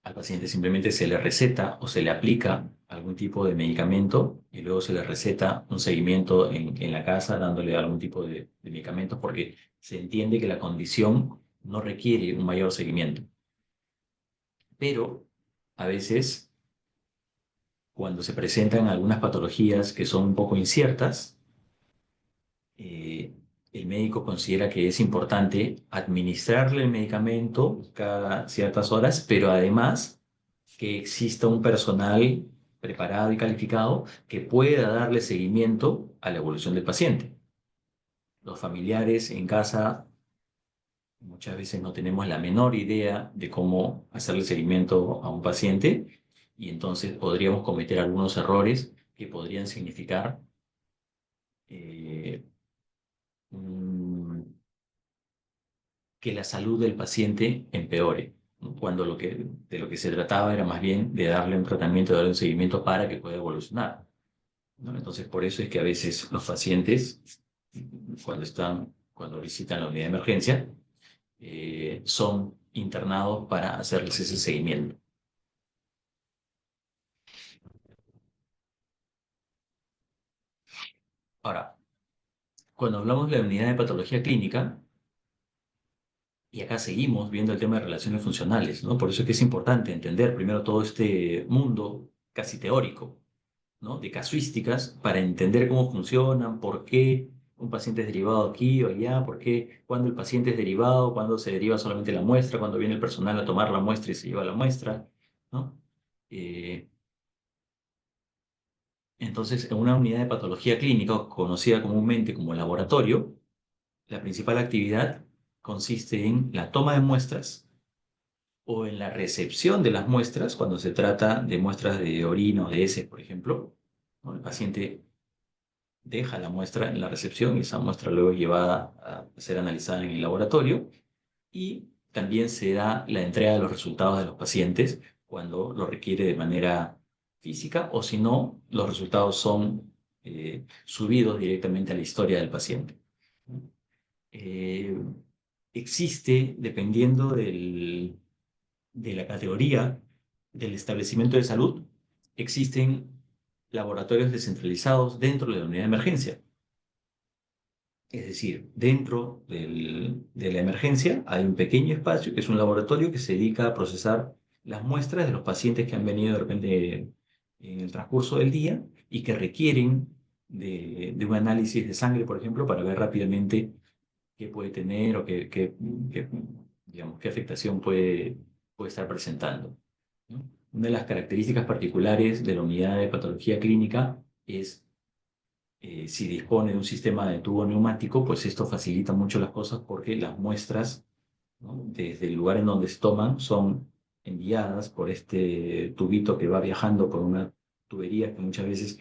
al paciente simplemente se le receta o se le aplica algún tipo de medicamento y luego se le receta un seguimiento en la casa dándole algún tipo de medicamento porque se entiende que la condición no requiere un mayor seguimiento. Pero a veces cuando se presentan algunas patologías que son un poco inciertas, el médico considera que es importante administrarle el medicamento cada ciertas horas, pero además que exista un personal preparado y calificado que pueda darle seguimiento a la evolución del paciente. Los familiares en casa muchas veces no tenemos la menor idea de cómo hacerle seguimiento a un paciente y entonces podríamos cometer algunos errores que podrían significar eh, un- que la salud del paciente empeore, ¿no? Cuando de lo que se trataba era más bien de darle un tratamiento, de darle un seguimiento para que pueda evolucionar, ¿no? Entonces, por eso es que a veces los pacientes, cuando visitan la unidad de emergencia, son internados para hacerles ese seguimiento. Ahora, cuando hablamos de la unidad de patología clínica, y acá seguimos viendo el tema de relaciones funcionales, ¿no? Por eso es que es importante entender primero todo este mundo casi teórico, ¿no? De casuísticas para entender cómo funcionan, por qué un paciente es derivado aquí o allá, por qué, cuando el paciente es derivado, cuando se deriva solamente la muestra, cuando viene el personal a tomar la muestra y se lleva la muestra, ¿no? Eh, entonces, en una unidad de patología clínica, conocida comúnmente como laboratorio, la principal actividad consiste en la toma de muestras o en la recepción de las muestras, cuando se trata de muestras de orina o de heces, por ejemplo, ¿no? El paciente deja la muestra en la recepción y esa muestra luego es llevada a ser analizada en el laboratorio y también se da la entrega de los resultados de los pacientes cuando lo requiere de manera física o si no, los resultados son subidos directamente a la historia del paciente. Eh, existe, dependiendo de la categoría del establecimiento de salud, existen laboratorios descentralizados dentro de la unidad de emergencia. Es decir, dentro de la emergencia hay un pequeño espacio que es un laboratorio que se dedica a procesar las muestras de los pacientes que han venido de repente en el transcurso del día y que requieren de un análisis de sangre, por ejemplo, para ver rápidamente qué puede tener o digamos, qué afectación puede estar presentando, ¿no? Una de las características particulares de la unidad de patología clínica es si dispone de un sistema de tubo neumático, pues esto facilita mucho las cosas porque las muestras, ¿no? Desde el lugar en donde se toman son enviadas por este tubito que va viajando por una tubería que muchas veces,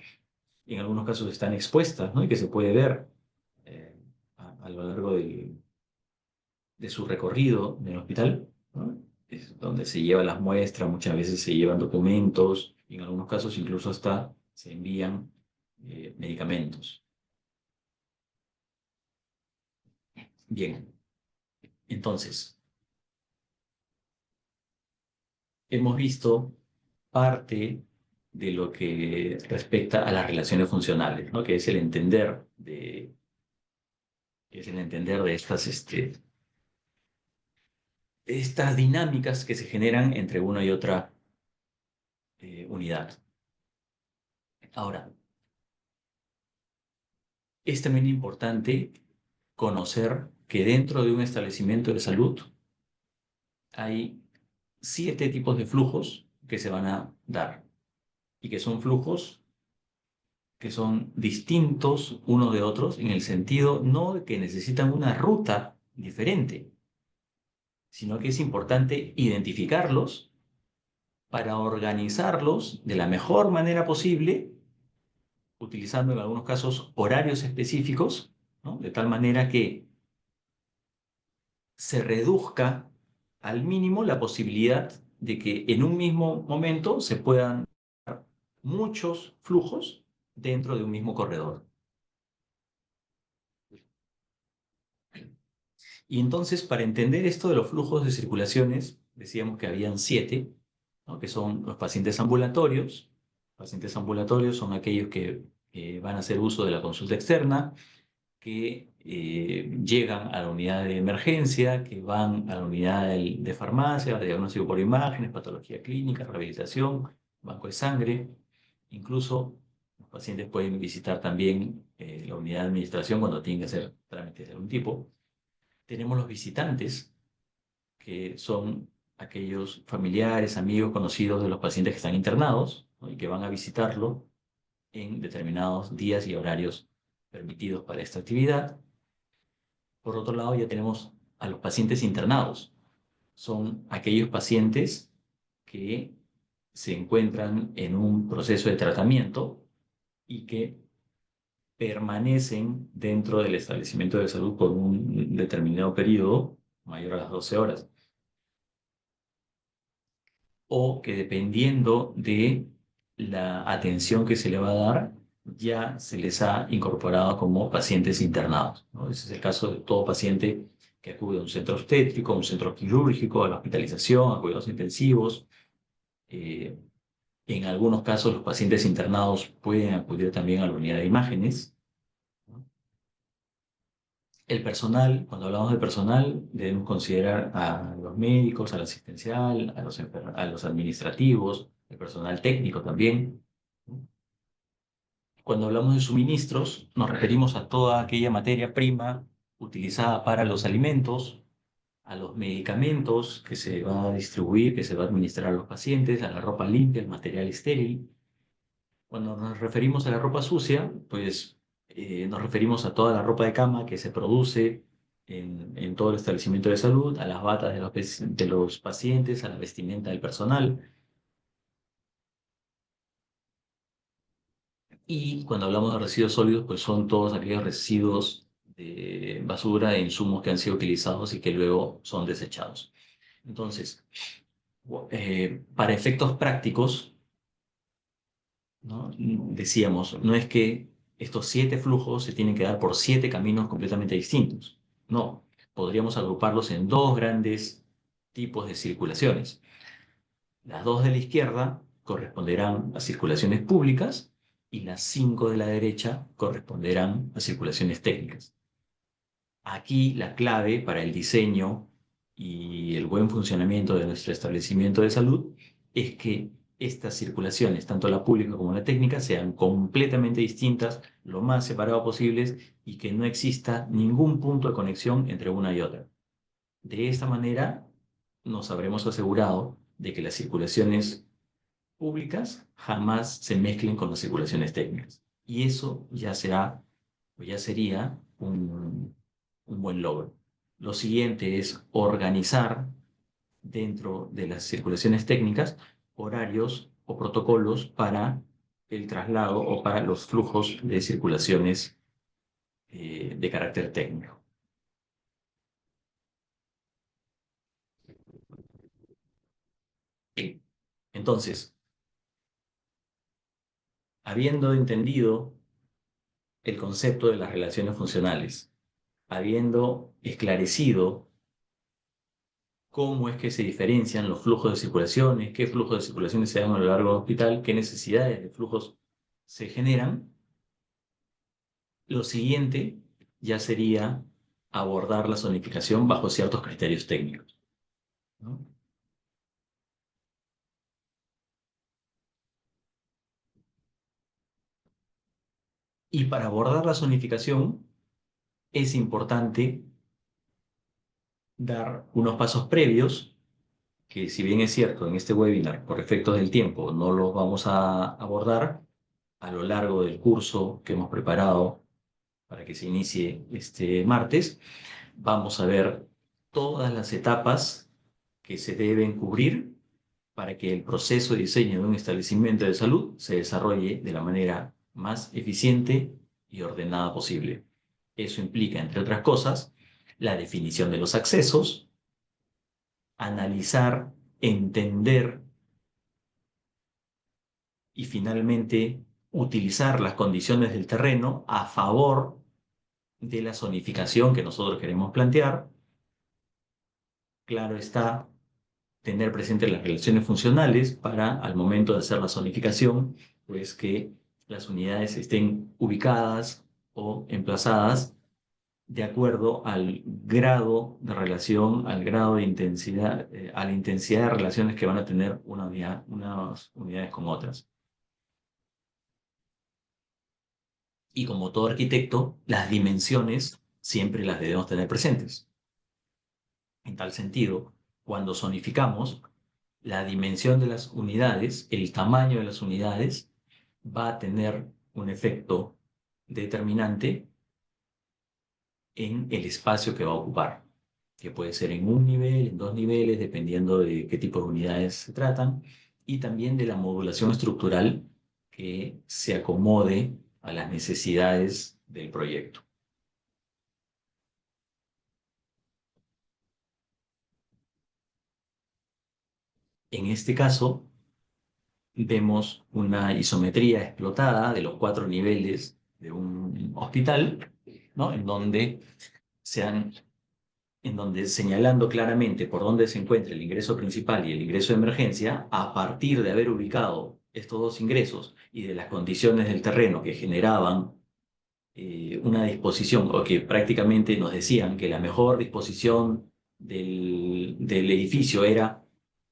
en algunos casos, están expuestas, ¿no? Y que se puede ver eh, a lo largo de su recorrido en el hospital, ¿no? Es donde se llevan las muestras, muchas veces se llevan documentos, y en algunos casos incluso hasta se envían medicamentos. Bien, entonces, hemos visto parte de lo que respecta a las relaciones funcionales, ¿no? Que es el entender de estas dinámicas que se generan entre una y otra unidad. Ahora, es también importante conocer que dentro de un establecimiento de salud hay 7 tipos de flujos que se van a dar y que son flujos que son distintos unos de otros en el sentido no de que necesitan una ruta diferente, sino que es importante identificarlos para organizarlos de la mejor manera posible, utilizando en algunos casos horarios específicos, ¿no? De tal manera que se reduzca al mínimo la posibilidad de que en un mismo momento se puedan dar muchos flujos dentro de un mismo corredor. Y entonces, para entender esto de los flujos de circulaciones, decíamos que habían 7, ¿no? Que son los pacientes ambulatorios. Pacientes ambulatorios son aquellos que van a hacer uso de la consulta externa, que llegan a la unidad de emergencia, que van a la unidad de farmacia, diagnóstico por imágenes, patología clínica, rehabilitación, banco de sangre, Incluso los pacientes pueden visitar también la unidad de administración cuando tienen que hacer trámites de algún tipo. Tenemos los visitantes, que son aquellos familiares, amigos, conocidos de los pacientes que están internados, ¿no? Y que van a visitarlo en determinados días y horarios permitidos para esta actividad. Por otro lado, ya tenemos a los pacientes internados. Son aquellos pacientes que se encuentran en un proceso de tratamiento y que permanecen dentro del establecimiento de salud por un determinado periodo mayor a las 12 horas. O que dependiendo de la atención que se le va a dar, ya se les ha incorporado como pacientes internados, ¿no? Ese es el caso de todo paciente que acude a un centro obstétrico, a un centro quirúrgico, a la hospitalización, a cuidados intensivos. Eh, en algunos casos, los pacientes internados pueden acudir también a la unidad de imágenes, ¿no? El personal, cuando hablamos de personal, debemos considerar a los médicos, al asistencial, a los administrativos, el personal técnico también, ¿no? Cuando hablamos de suministros, nos referimos a toda aquella materia prima utilizada para los alimentos, a los medicamentos que se va a distribuir, que se va a administrar a los pacientes, a la ropa limpia, el material estéril. Cuando nos referimos a la ropa sucia, pues nos referimos a toda la ropa de cama que se produce en todo el establecimiento de salud, a las batas de los pacientes, a la vestimenta del personal. Y cuando hablamos de residuos sólidos, pues son todos aquellos residuos de basura e insumos que han sido utilizados y que luego son desechados. Entonces, para efectos prácticos, ¿no? Decíamos, no es que estos 7 flujos se tienen que dar por 7 caminos completamente distintos. No, podríamos agruparlos en dos grandes tipos de circulaciones. Las dos de la izquierda corresponderán a circulaciones públicas y las 5 de la derecha corresponderán a circulaciones técnicas. Aquí la clave para el diseño y el buen funcionamiento de nuestro establecimiento de salud es que estas circulaciones, tanto la pública como la técnica, sean completamente distintas, lo más separado posibles y que no exista ningún punto de conexión entre una y otra. De esta manera nos habremos asegurado de que las circulaciones públicas jamás se mezclen con las circulaciones técnicas. Y eso ya será, o ya sería un buen logro. Lo siguiente es organizar dentro de las circulaciones técnicas horarios o protocolos para el traslado o para los flujos de circulaciones de carácter técnico. Bien. Entonces, habiendo entendido el concepto de las relaciones funcionales, habiendo esclarecido cómo es que se diferencian los flujos de circulaciones, qué flujos de circulaciones se dan a lo largo del hospital, qué necesidades de flujos se generan, lo siguiente ya sería abordar la zonificación bajo ciertos criterios técnicos, ¿no? Y para abordar la zonificación es importante dar unos pasos previos que, si bien es cierto, en este webinar, por efectos del tiempo, no los vamos a abordar a lo largo del curso que hemos preparado para que se inicie este martes, vamos a ver todas las etapas que se deben cubrir para que el proceso de diseño de un establecimiento de salud se desarrolle de la manera más eficiente y ordenada posible. Eso implica, entre otras cosas, la definición de los accesos, analizar, entender y finalmente utilizar las condiciones del terreno a favor de la zonificación que nosotros queremos plantear. Claro está, tener presente las relaciones funcionales para, al momento de hacer la zonificación, pues que las unidades estén ubicadas o emplazadas de acuerdo al grado de relación, al grado de intensidad, a la intensidad de relaciones que van a tener unas unidades con otras. Y como todo arquitecto, las dimensiones siempre las debemos tener presentes. En tal sentido, cuando zonificamos, la dimensión de las unidades, el tamaño de las unidades, va a tener un efecto determinante en el espacio que va a ocupar, que puede ser en un nivel, en dos niveles, dependiendo de qué tipo de unidades se tratan, y también de la modulación estructural que se acomode a las necesidades del proyecto. En este caso, vemos una isometría explotada de los cuatro niveles de un hospital, ¿no? Se han, en donde señalando claramente por dónde se encuentra el ingreso principal y el ingreso de emergencia, a partir de haber ubicado estos dos ingresos y de las condiciones del terreno que generaban una disposición, o que prácticamente nos decían que la mejor disposición del edificio era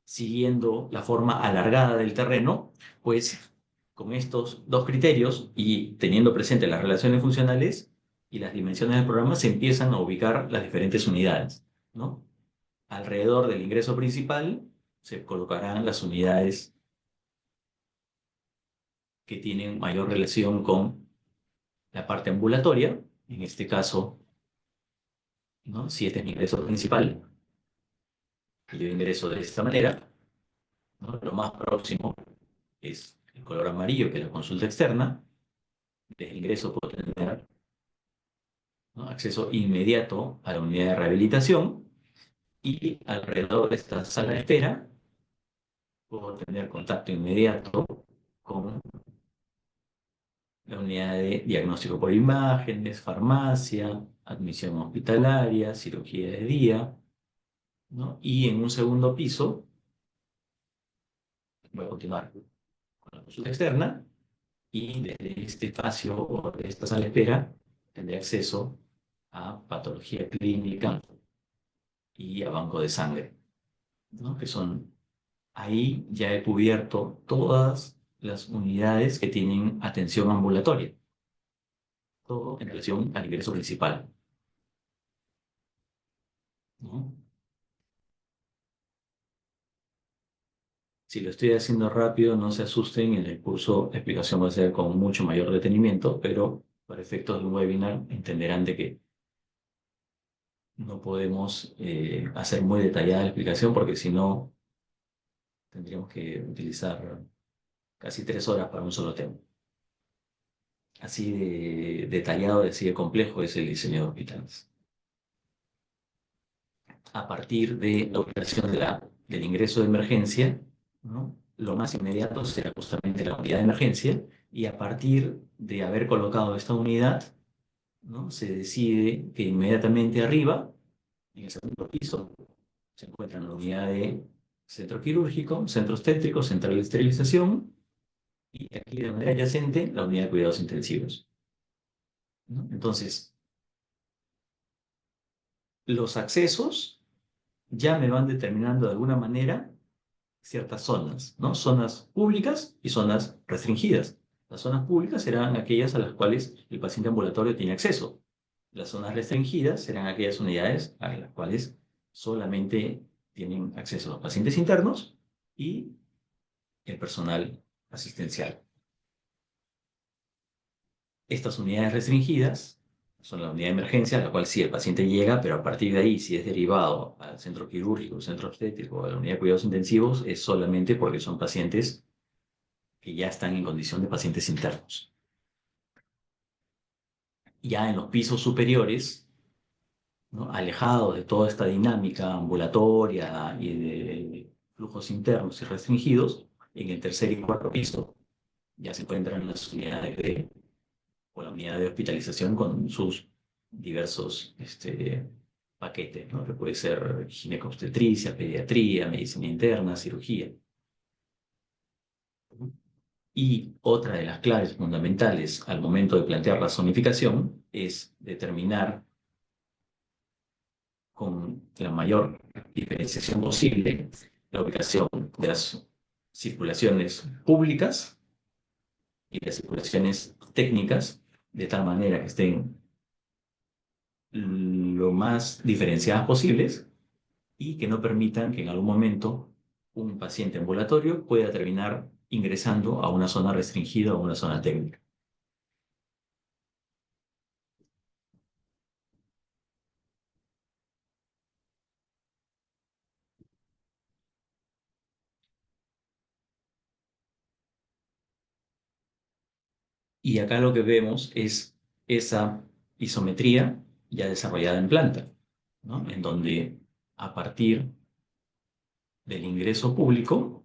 siguiendo la forma alargada del terreno, pues con estos dos criterios y teniendo presente las relaciones funcionales y las dimensiones del programa, se empiezan a ubicar las diferentes unidades, ¿no? Alrededor del ingreso principal se colocarán las unidades que tienen mayor relación con la parte ambulatoria, en este caso, ¿no? Si este es mi ingreso principal, y yo ingreso de esta manera, ¿no? Lo más próximo es el color amarillo, que es la consulta externa. Desde el ingreso puedo tener, ¿no?, acceso inmediato a la unidad de rehabilitación, y alrededor de esta sala de espera puedo tener contacto inmediato con la unidad de diagnóstico por imágenes, farmacia, admisión hospitalaria, cirugía de día, ¿no? Y en un segundo piso voy a continuar con la consulta externa, y desde este espacio o de esta sala de espera tendré acceso a patología clínica y a banco de sangre, ¿no? Que son, ahí ya he cubierto todas las unidades que tienen atención ambulatoria, todo en relación al ingreso principal, ¿no? Si lo estoy haciendo rápido, no se asusten, en el curso la explicación va a ser con mucho mayor detenimiento, pero para efectos de un webinar entenderán de que no podemos hacer muy detallada la explicación, porque si no tendríamos que utilizar casi 3 horas para un solo tema. Así de detallado, así de complejo es el diseño de hospitales. A partir de la operación del ingreso de emergencia, ¿no?, lo más inmediato será justamente la unidad de emergencia, y a partir de haber colocado esta unidad, ¿no?, se decide que inmediatamente arriba, en el segundo piso, se encuentra la unidad de centro quirúrgico, centro obstétrico, central de esterilización, y aquí de manera adyacente la unidad de cuidados intensivos, ¿no? Entonces, los accesos ya me van determinando de alguna manera ciertas zonas, ¿no? Zonas públicas y zonas restringidas. Las zonas públicas serán aquellas a las cuales el paciente ambulatorio tiene acceso. Las zonas restringidas serán aquellas unidades a las cuales solamente tienen acceso los pacientes internos y el personal asistencial. Estas unidades restringidas son la unidad de emergencia, a la cual sí el paciente llega, pero a partir de ahí, si es derivado al centro quirúrgico, centro obstétrico, a la unidad de cuidados intensivos, es solamente porque son pacientes que ya están en condición de pacientes internos. Ya en los pisos superiores, ¿no?, alejados de toda esta dinámica ambulatoria y de flujos internos y restringidos, en el tercer y cuarto piso ya se encuentran las unidades o la unidad de hospitalización con sus diversos paquetes, ¿no?, que puede ser ginecobstetricia, pediatría, medicina interna, cirugía. Y otra de las claves fundamentales al momento de plantear la zonificación es determinar con la mayor diferenciación posible la ubicación de las circulaciones públicas y las circulaciones técnicas de tal manera que estén lo más diferenciadas posibles y que no permitan que en algún momento un paciente ambulatorio pueda terminar ingresando a una zona restringida o a una zona técnica. Y acá lo que vemos es esa isometría ya desarrollada en planta, ¿no? En donde a partir del ingreso público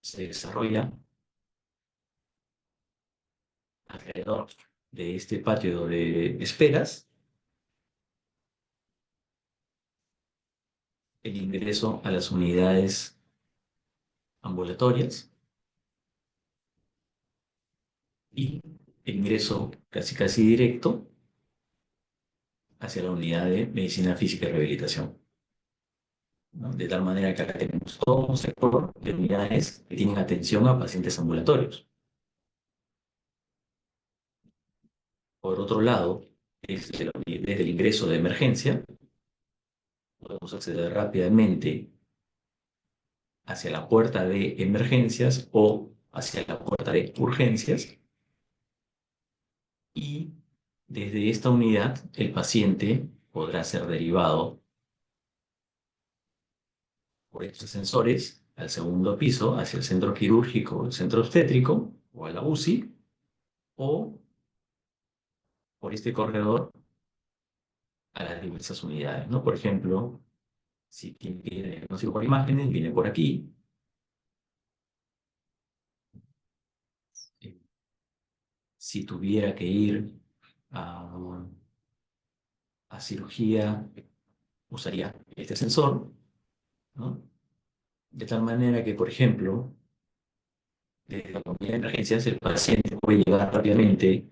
se desarrolla alrededor de este patio de esperas el ingreso a las unidades ambulatorias y el ingreso casi casi directo hacia la unidad de medicina física y rehabilitación, ¿no? De tal manera que acá tenemos todo un sector de unidades que tienen atención a pacientes ambulatorios. Por otro lado, desde el ingreso de emergencia, podemos acceder rápidamente hacia la puerta de emergencias o hacia la puerta de urgencias y desde esta unidad el paciente podrá ser derivado por estos ascensores al segundo piso, hacia el centro quirúrgico, el centro obstétrico o a la UCI, o por este corredor a las diversas unidades, ¿no? Por ejemplo, si tiene que ir a diagnóstico por imágenes, viene por aquí. Si tuviera que ir a, a cirugía, usaría este sensor, ¿no? De tal manera que, por ejemplo, desde la unidad de emergencias, el paciente puede llegar rápidamente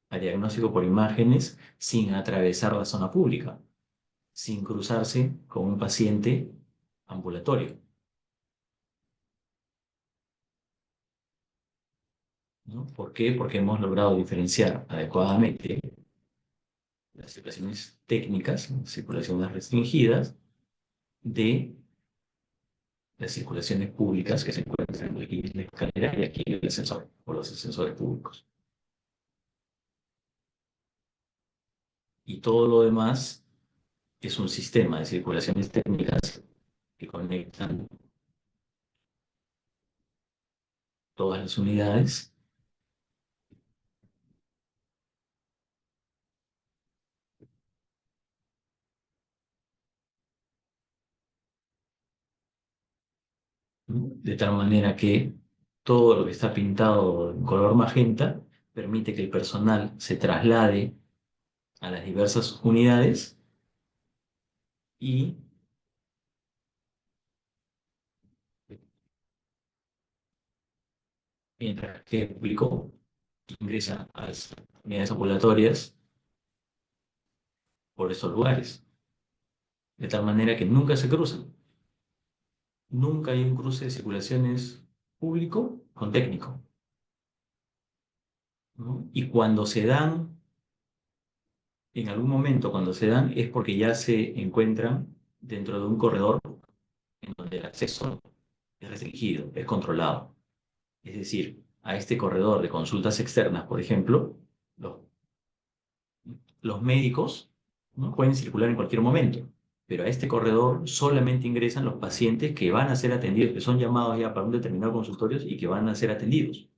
a diagnóstico por imágenes sin atravesar la zona pública, sin cruzarse con un paciente ambulatorio, ¿no? ¿Por qué? Porque hemos logrado diferenciar adecuadamente las circulaciones técnicas, circulaciones restringidas, de las circulaciones públicas que se encuentran aquí en la escalera y aquí en el ascensor, o los ascensores públicos. Y todo lo demás es un sistema de circulaciones técnicas que conectan todas las unidades, ¿no? De tal manera que todo lo que está pintado en color magenta permite que el personal se traslade a las diversas unidades y mientras que el público ingresa a las unidades ambulatorias por esos lugares, de tal manera que nunca se cruzan. Nunca hay un cruce de circulaciones público con técnico, ¿no? Y cuando se dan, en algún momento cuando se dan, es porque ya se encuentran dentro de un corredor en donde el acceso es restringido, es controlado. Es decir, a este corredor de consultas externas, por ejemplo, los, los médicos, ¿no? Pueden circular en cualquier momento, pero a este corredor solamente ingresan los pacientes que van a ser atendidos, que son llamados ya para un determinado consultorio y que van a ser atendidos,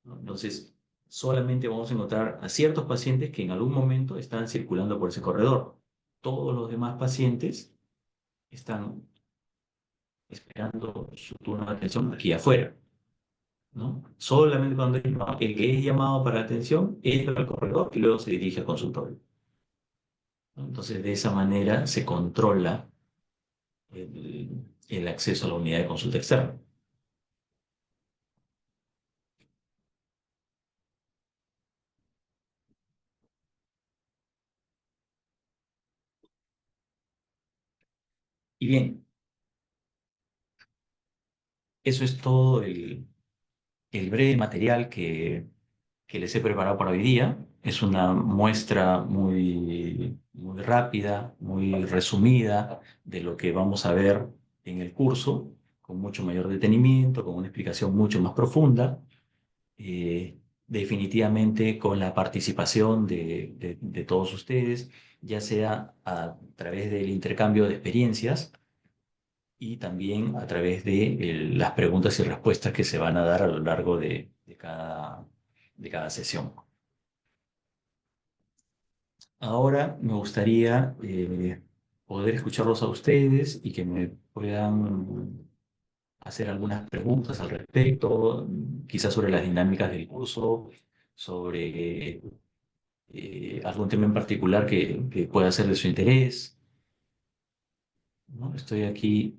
¿no? Entonces, solamente vamos a encontrar a ciertos pacientes que en algún momento están circulando por ese corredor. Todos los demás pacientes están esperando su turno de atención aquí afuera, ¿no? Solamente cuando el que es llamado para atención entra al corredor y luego se dirige al consultorio, ¿no? Entonces, de esa manera se controla el acceso a la unidad de consulta externa. Y bien, eso es todo El breve material que les he preparado para hoy día es una muestra muy rápida, muy resumida de lo que vamos a ver en el curso, con mucho mayor detenimiento, con una explicación mucho más profunda, definitivamente con la participación de todos ustedes, ya sea a través del intercambio de experiencias y también a través de las preguntas y respuestas que se van a dar a lo largo de cada sesión. Ahora me gustaría poder escucharlos a ustedes y que me puedan hacer algunas preguntas al respecto, quizás sobre las dinámicas del curso, sobre algún tema en particular que pueda ser de su interés, ¿no? Estoy aquí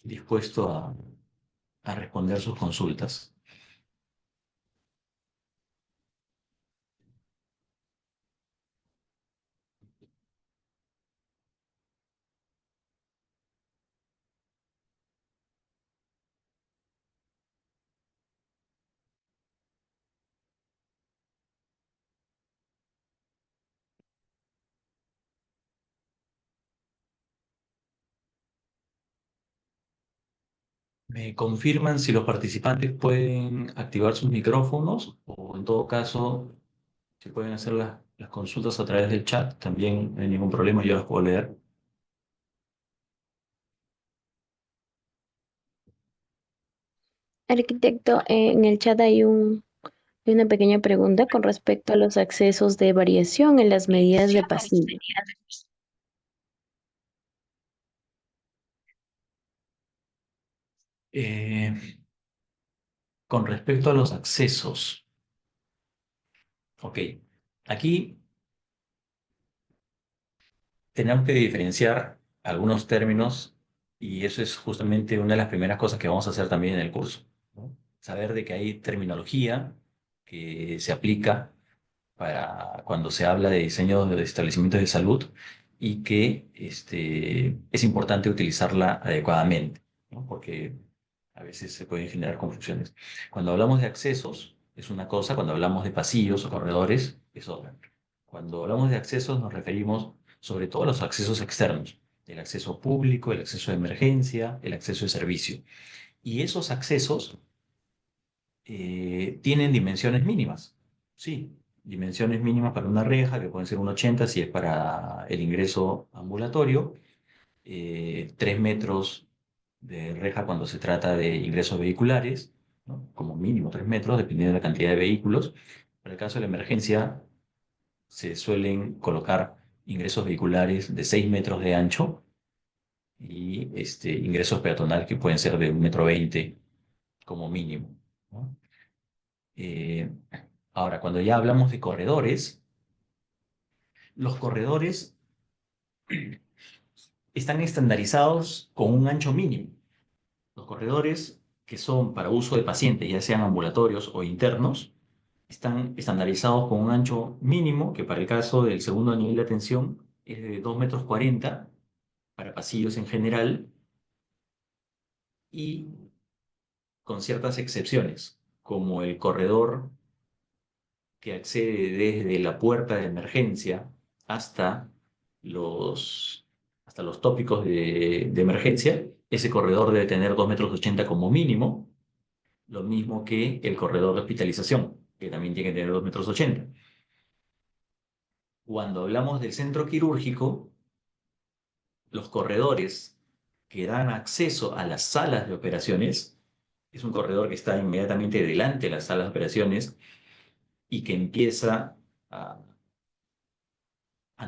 dispuesto a responder sus consultas. ¿Me confirman si los participantes pueden activar sus micrófonos o en todo caso, si pueden hacer las consultas a través del chat? También no hay ningún problema, yo las puedo leer.
Arquitecto, en el chat hay una pequeña pregunta con respecto a los accesos de variación en las medidas de pasillo.
Eh, con respecto a los accesos, ok, aquí tenemos que diferenciar algunos términos y eso es justamente una de las primeras cosas que vamos a hacer también en el curso, ¿no? Saber de que hay terminología que se aplica para cuando se habla de diseño de establecimientos de salud y que es importante utilizarla adecuadamente, ¿no? Porque a veces se pueden generar confusiones. Cuando hablamos de accesos es una cosa, cuando hablamos de pasillos o corredores es otra. Cuando hablamos de accesos nos referimos sobre todo a los accesos externos, el acceso público, el acceso de emergencia, el acceso de servicio. Y esos accesos tienen dimensiones mínimas. Sí, dimensiones mínimas para una reja, que pueden ser 1,80 si es para el ingreso ambulatorio, 3 metros de reja cuando se trata de ingresos vehiculares, ¿no? Como mínimo 3 metros, dependiendo de la cantidad de vehículos. Para el caso de la emergencia, se suelen colocar ingresos vehiculares de 6 metros de ancho y ingresos peatonales que pueden ser de 1,20 m como mínimo, ¿no? Eh, Ahora, cuando ya hablamos de corredores, los corredores están estandarizados con un ancho mínimo. Los corredores que son para uso de pacientes, ya sean ambulatorios o internos, están estandarizados con un ancho mínimo, que para el caso del segundo nivel de atención es de 2,40 m para pasillos en general y con ciertas excepciones, como el corredor que accede desde la puerta de emergencia hasta hasta los tópicos de emergencia. Ese corredor debe tener 2,80 m como mínimo, lo mismo que el corredor de hospitalización, que también tiene que tener 2,80 m. Cuando hablamos del centro quirúrgico, los corredores que dan acceso a las salas de operaciones, es un corredor que está inmediatamente delante de las salas de operaciones y que empieza a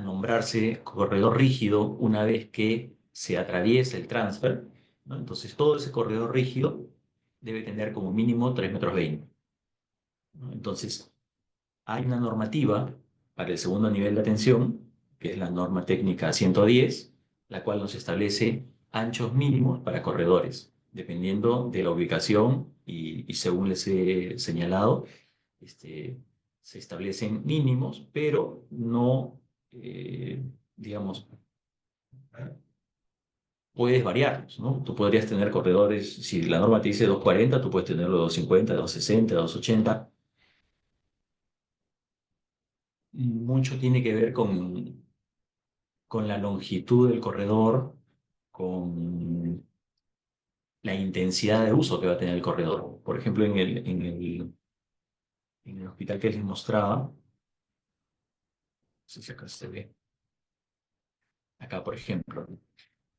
nombrarse corredor rígido una vez que se atraviesa el transfer, ¿no? Entonces todo ese corredor rígido debe tener como mínimo 3,20 m, ¿no? Entonces hay una normativa para el segundo nivel de atención, que es la norma técnica 110, la cual nos establece anchos mínimos para corredores, dependiendo de la ubicación y según les he señalado, este, se establecen mínimos, pero no, digamos, puedes variarlos, ¿no? Tú podrías tener corredores, si la norma te dice 240, tú puedes tenerlo 250, 260, 280. Mucho tiene que ver con la longitud del corredor, con la intensidad de uso que va a tener el corredor. Por ejemplo, en el hospital que les mostraba, no sé si acá se ve, acá por ejemplo,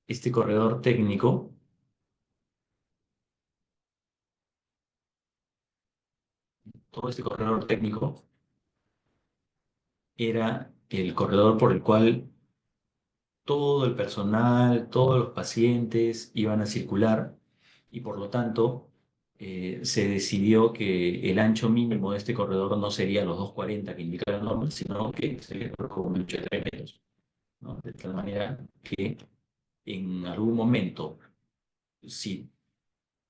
este corredor técnico, todo este corredor técnico era el corredor por el cual todo el personal, todos los pacientes iban a circular y por lo tanto se decidió que el ancho mínimo de este corredor no sería los 240 que indica la norma, sino que sería como un ancho de 3 metros, ¿no? De tal manera que en algún momento, si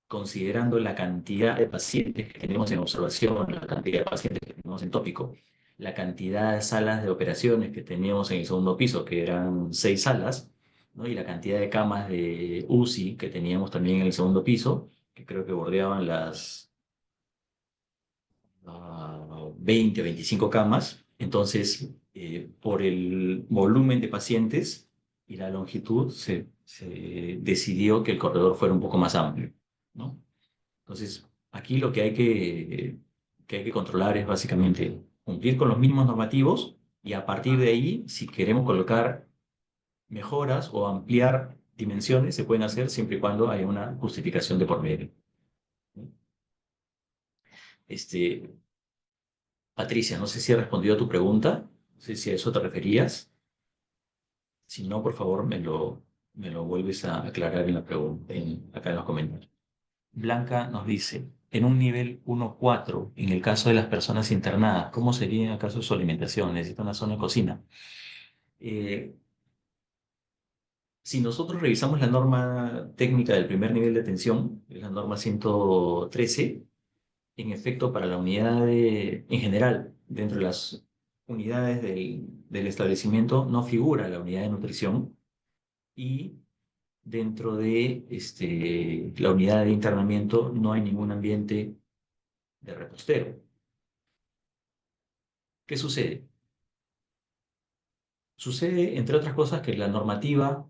considerando la cantidad de pacientes que tenemos en observación, la cantidad de pacientes que tenemos en tópico, la cantidad de salas de operaciones que teníamos en el segundo piso, que eran 6 salas, ¿no? Y la cantidad de camas de UCI que teníamos también en el segundo piso, que creo que bordeaban las 20 o 25 camas. Entonces, por el volumen de pacientes y la longitud, se decidió que el corredor fuera un poco más amplio, ¿no? Entonces, aquí lo que hay que controlar es básicamente cumplir con los mínimos normativos y a partir de ahí, si queremos colocar mejoras o ampliar dimensiones, se pueden hacer siempre y cuando haya una justificación de por medio. Este, Patricia, no sé si he respondido a tu pregunta, no sé si a eso te referías. Si no, por favor, me lo vuelves a aclarar en la pregunta, acá en los comentarios. Blanca nos dice, en un nivel 1-4, en el caso de las personas internadas, ¿cómo sería en el caso de su alimentación? Necesita una zona de cocina. Eh, si nosotros revisamos la norma técnica del primer nivel de atención, que es la norma 113, en efecto, para la unidad en general, dentro de las unidades del establecimiento, no figura la unidad de nutrición y dentro de la unidad de internamiento no hay ningún ambiente de repostero. ¿Qué sucede? Sucede, entre otras cosas, que la normativa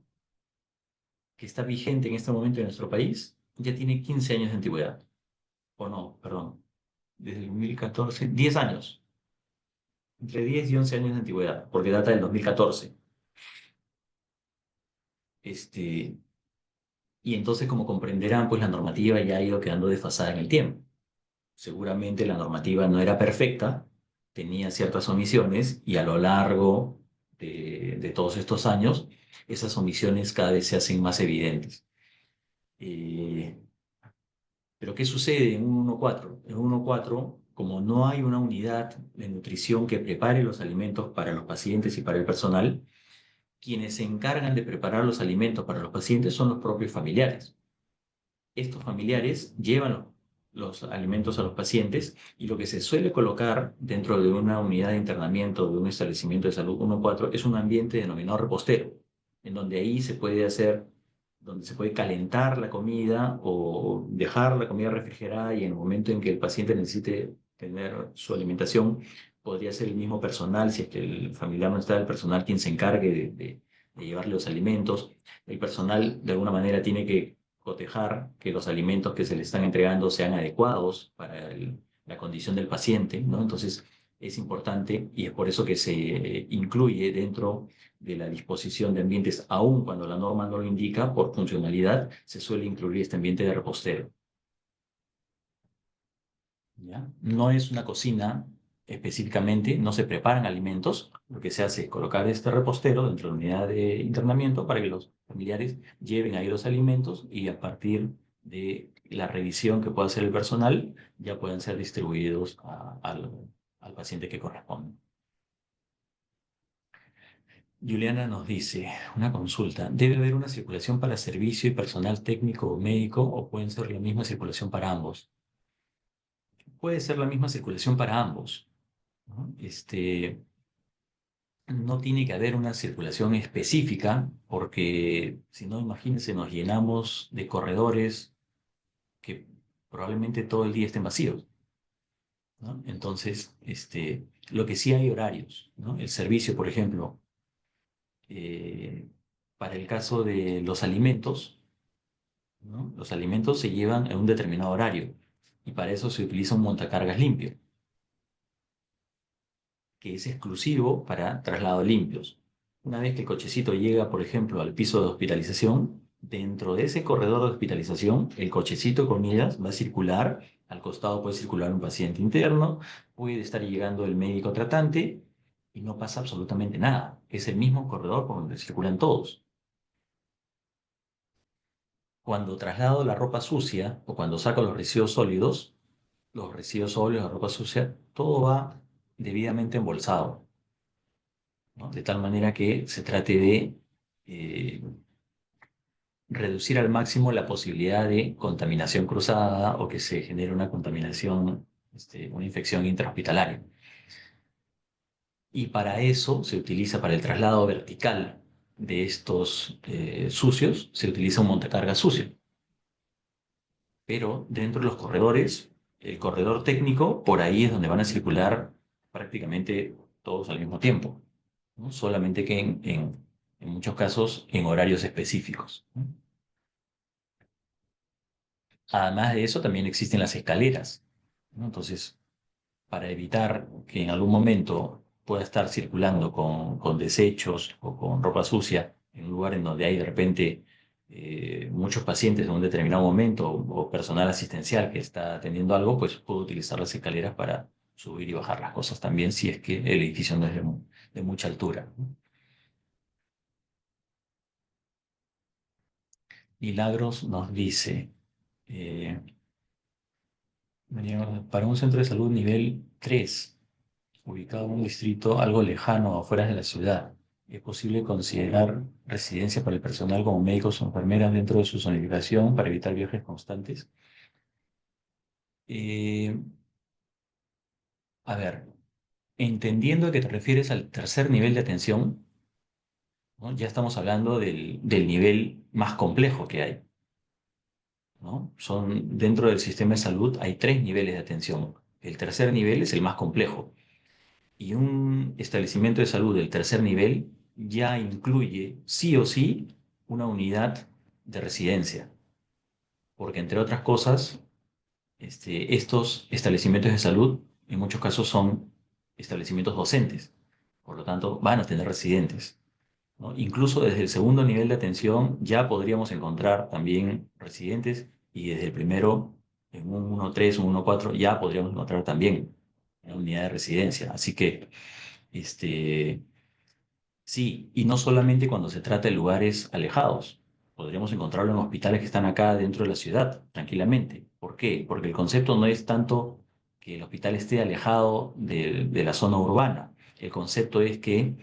que está vigente en este momento en nuestro país ya tiene 15 años de antigüedad. O no, perdón, desde el 2014, 10 años, entre 10 y 11 años de antigüedad, porque data del 2014. Este, y entonces, como comprenderán, pues la normativa ya ha ido quedando desfasada en el tiempo. Seguramente la normativa no era perfecta, tenía ciertas omisiones y a lo largo de todos estos años, esas omisiones cada vez se hacen más evidentes. Eh, pero ¿qué sucede en un 1.4? En un 1.4, como no hay una unidad de nutrición que prepare los alimentos para los pacientes y para el personal, quienes se encargan de preparar los alimentos para los pacientes son los propios familiares. Estos familiares llevan los alimentos a los pacientes y lo que se suele colocar dentro de una unidad de internamiento de un establecimiento de salud 1.4 es un ambiente denominado repostero, en donde ahí se puede hacer, donde se puede calentar la comida o dejar la comida refrigerada y en el momento en que el paciente necesite tener su alimentación, podría ser el mismo personal, si es que el familiar no está, el personal quien se encargue de llevarle los alimentos. El personal de alguna manera tiene que cotejar que los alimentos que se le están entregando sean adecuados para la condición del paciente, ¿no? Entonces, es importante y es por eso que se incluye dentro de la disposición de ambientes, aun cuando la norma no lo indica, por funcionalidad, se suele incluir este ambiente de repostero, ¿ya? No es una cocina específicamente, no se preparan alimentos, lo que se hace es colocar este repostero dentro de la unidad de internamiento para que los familiares lleven ahí los alimentos y a partir de la revisión que pueda hacer el personal, ya pueden ser distribuidos al paciente que corresponde. Juliana nos dice, una consulta, ¿debe haber una circulación para servicio y personal técnico o médico o pueden ser la misma circulación para ambos? Puede ser la misma circulación para ambos, ¿no? no tiene que haber una circulación específica, porque si no, imagínense, nos llenamos de corredores que probablemente todo el día estén vacíos, ¿no? Entonces, lo que sí hay horarios, ¿no? El servicio, por ejemplo, eh, para el caso de los alimentos, ¿no? Los alimentos se llevan en un determinado horario y para eso se utiliza un montacargas limpio, que es exclusivo para traslados limpios. Una vez que el cochecito llega, por ejemplo, al piso de hospitalización, dentro de ese corredor de hospitalización, el cochecito, comillas, va a circular. Al costado puede circular un paciente interno, puede estar llegando el médico tratante y no pasa absolutamente nada. Es el mismo corredor por donde circulan todos. Cuando traslado la ropa sucia o cuando saco los residuos sólidos, la ropa sucia, todo va debidamente embolsado, ¿no? De tal manera que se trate de eh, reducir al máximo la posibilidad de contaminación cruzada o que se genere una contaminación, una infección intrahospitalaria. Y para eso se utiliza, para el traslado vertical de estos sucios, se utiliza un montacargas sucio. Pero dentro de los corredores, el corredor técnico, por ahí es donde van a circular prácticamente todos al mismo tiempo, ¿no? Solamente que en muchos casos en horarios específicos, ¿no? Además de eso, también existen las escaleras, ¿no? Entonces, para evitar que en algún momento pueda estar circulando con desechos o con ropa sucia en un lugar en donde hay de repente muchos pacientes en un determinado momento o personal asistencial que está atendiendo algo, pues puedo utilizar las escaleras para subir y bajar las cosas también si es que el edificio no es de mucha altura, ¿no? Milagros nos dice, eh, para un centro de salud nivel 3 ubicado en un distrito algo lejano afuera de la ciudad, ¿es posible considerar residencia para el personal como médicos o enfermeras dentro de su zonificación para evitar viajes constantes? Eh, a ver, entendiendo que te refieres al tercer nivel de atención, ¿no? Ya estamos hablando del nivel más complejo que hay, ¿no? Dentro del sistema de salud hay tres niveles de atención. El tercer nivel es el más complejo. Y un establecimiento de salud del tercer nivel ya incluye sí o sí una unidad de residencia, porque entre otras cosas, estos establecimientos de salud en muchos casos son establecimientos docentes, por lo tanto van a tener residentes, ¿no? Incluso desde el segundo nivel de atención ya podríamos encontrar también residentes y desde el primero, en un 1.3, un 1.4, ya podríamos encontrar también una unidad de residencia. Así que este, sí, y no solamente cuando se trata de lugares alejados. Podríamos encontrarlo en hospitales que están acá dentro de la ciudad, tranquilamente. ¿Por qué? Porque el concepto no es tanto que el hospital esté alejado de la zona urbana. El concepto es que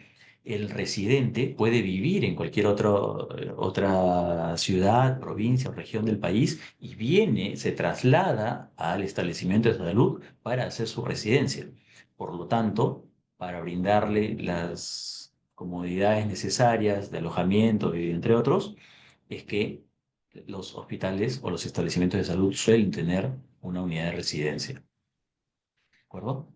el residente puede vivir en cualquier otra ciudad, provincia o región del país y viene, se traslada al establecimiento de salud para hacer su residencia. Por lo tanto, para brindarle las comodidades necesarias de alojamiento y entre otros, es que los hospitales o los establecimientos de salud suelen tener una unidad de residencia. ¿De acuerdo?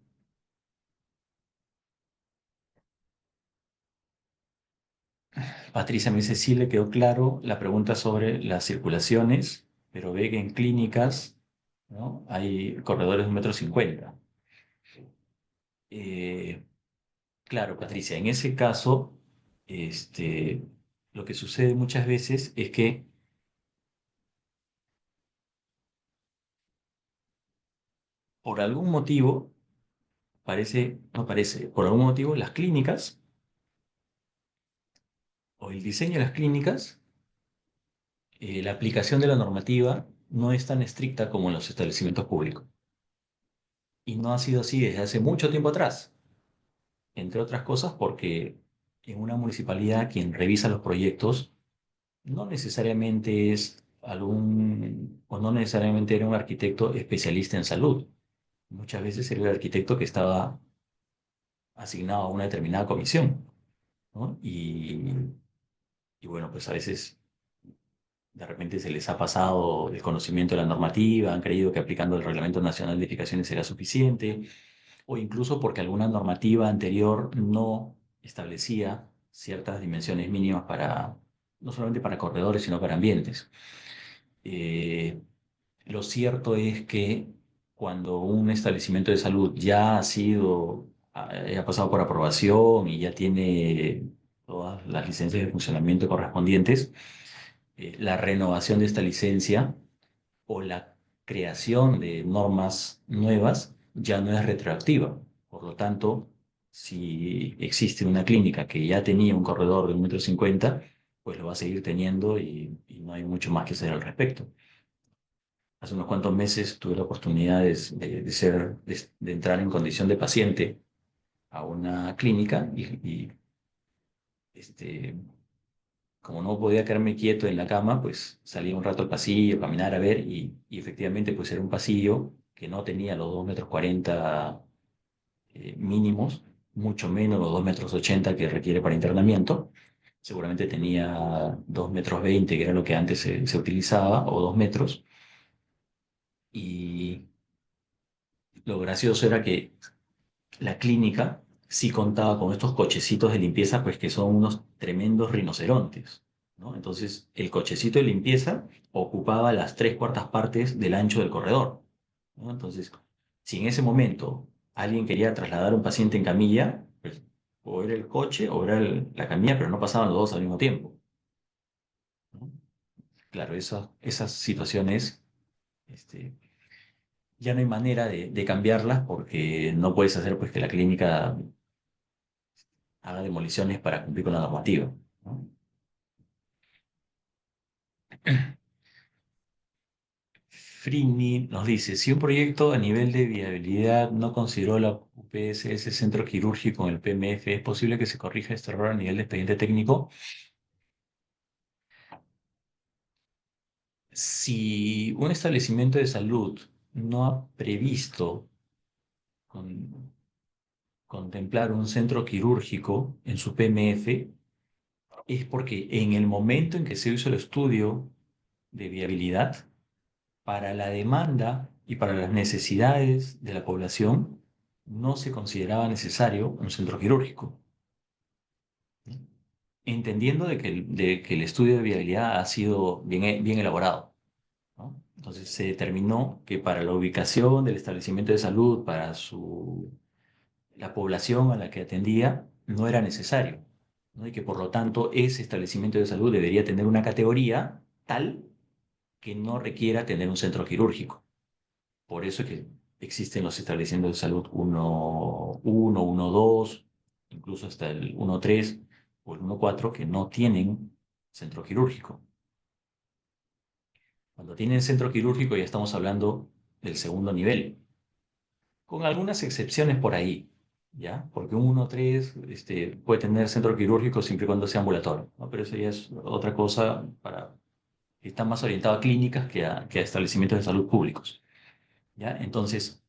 Patricia me dice, sí le quedó claro la pregunta sobre las circulaciones, pero ve que en clínicas, ¿no? Hay corredores de 1,50 m. Eh, claro, Patricia, en ese caso, lo que sucede muchas veces es que por algún motivo, no parece, por algún motivo las clínicas o el diseño de las clínicas, la aplicación de la normativa no es tan estricta como en los establecimientos públicos. Y no ha sido así desde hace mucho tiempo atrás, entre otras cosas porque en una municipalidad quien revisa los proyectos no necesariamente es o no necesariamente era un arquitecto especialista en salud. Muchas veces era el arquitecto que estaba asignado a una determinada comisión. ¿no? Y bueno, pues a veces de repente se les ha pasado el conocimiento de la normativa, han creído que aplicando el Reglamento Nacional de Edificaciones será suficiente, o incluso porque alguna normativa anterior no establecía ciertas dimensiones mínimas para, no solamente para corredores, sino para ambientes. Eh, lo cierto es que cuando un establecimiento de salud ya ha sido, ha pasado por aprobación y ya tiene todas las licencias de funcionamiento correspondientes, la renovación de esta licencia o la creación de normas nuevas ya no es retroactiva. Por lo tanto, si existe una clínica que ya tenía un corredor de 1,50 m, pues lo va a seguir teniendo y no hay mucho más que hacer al respecto. Hace unos cuantos meses tuve la oportunidad de entrar en condición de paciente a una clínica y este, como no podía quedarme quieto en la cama, pues salí un rato al pasillo, caminar a ver y efectivamente pues era un pasillo que no tenía los 2,40 m mínimos, mucho menos los 2,80 m que requiere para internamiento. Seguramente tenía 2,20 m, que era lo que antes se utilizaba, o 2 metros. Y lo gracioso era que la clínica sí contaba con estos cochecitos de limpieza, pues que son unos tremendos rinocerontes, ¿no? Entonces, el cochecito de limpieza ocupaba las 3/4 partes del ancho del corredor, ¿no? Entonces, si en ese momento alguien quería trasladar a un paciente en camilla, pues o era el coche o era la camilla, pero no pasaban los dos al mismo tiempo, ¿no? Claro, esas situaciones, este, ya no hay manera de cambiarlas porque no puedes hacer pues que la clínica haga demoliciones para cumplir con la normativa, ¿no? Frini nos dice, si un proyecto a nivel de viabilidad no consideró la UPSS centro quirúrgico en el PMF, ¿es posible que se corrija este error a nivel de expediente técnico? Si un establecimiento de salud no ha previsto con- contemplar un centro quirúrgico en su PMF, es porque en el momento en que se hizo el estudio de viabilidad, para la demanda y para las necesidades de la población, no se consideraba necesario un centro quirúrgico, ¿no? Entendiendo de que el estudio de viabilidad ha sido bien elaborado, ¿no? Entonces se determinó que para la ubicación del establecimiento de salud, para la población a la que atendía, no era necesario, ¿no? Y que por lo tanto ese establecimiento de salud debería tener una categoría tal que no requiera tener un centro quirúrgico. Por eso es que existen los establecimientos de salud 1.1, 1.2, incluso hasta el 1.3 o el 1.4, que no tienen centro quirúrgico. Cuando tienen centro quirúrgico ya estamos hablando del segundo nivel, con algunas excepciones por ahí, ¿ya? Porque un 1.3 puede tener centro quirúrgico siempre y cuando sea ambulatorio, ¿no? Pero eso ya es otra cosa que está más orientado a clínicas que a establecimientos de salud públicos, ¿ya? Entonces,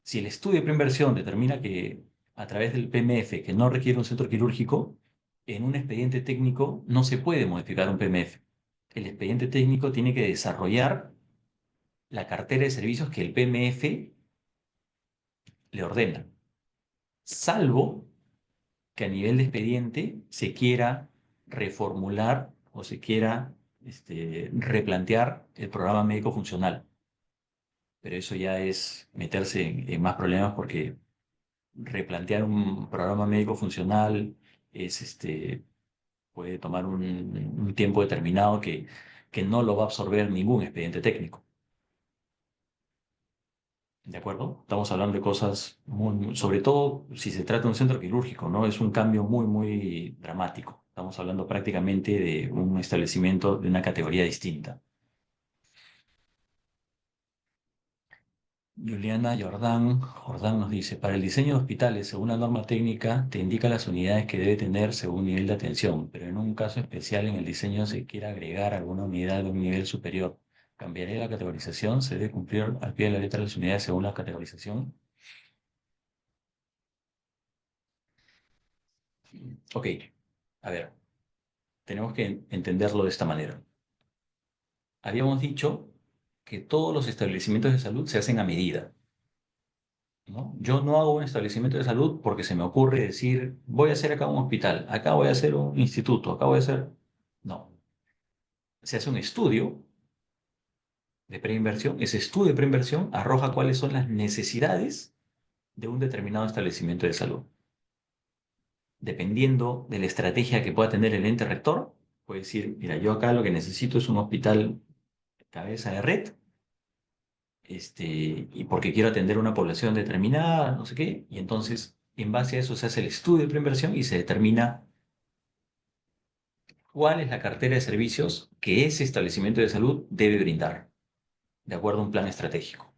si el estudio de preinversión determina que a través del PMF que no requiere un centro quirúrgico, en un expediente técnico no se puede modificar un PMF. El expediente técnico tiene que desarrollar la cartera de servicios que el PMF le ordena, salvo que a nivel de expediente se quiera reformular o se quiera replantear el programa médico funcional. Pero eso ya es meterse en más problemas porque replantear un programa médico funcional puede tomar un tiempo determinado que no lo va a absorber ningún expediente técnico. ¿De acuerdo? Estamos hablando de cosas sobre todo si se trata de un centro quirúrgico, ¿no? Es un cambio muy dramático. Estamos hablando prácticamente de un establecimiento de una categoría distinta. Juliana Jordán nos dice, para el diseño de hospitales, según la norma técnica, te indica las unidades que debe tener según nivel de atención, pero en un caso especial en el diseño se quiere agregar alguna unidad de un nivel superior. ¿Cambiaré la categorización? ¿Se debe cumplir al pie de la letra las unidades según la categorización? Ok. A ver, tenemos que entenderlo de esta manera. Habíamos dicho que todos los establecimientos de salud se hacen a medida, ¿no? Yo no hago un establecimiento de salud porque se me ocurre decir, voy a hacer acá un hospital, acá voy a hacer un instituto, acá voy a hacer... No, se hace un estudio de preinversión. Ese estudio de preinversión arroja cuáles son las necesidades de un determinado establecimiento de salud. Dependiendo de la estrategia que pueda tener el ente rector, puede decir, mira, yo acá lo que necesito es un hospital cabeza de red, y porque quiero atender una población determinada, no sé qué, y entonces en base a eso se hace el estudio de preinversión y se determina cuál es la cartera de servicios que ese establecimiento de salud debe brindar, de acuerdo a un plan estratégico,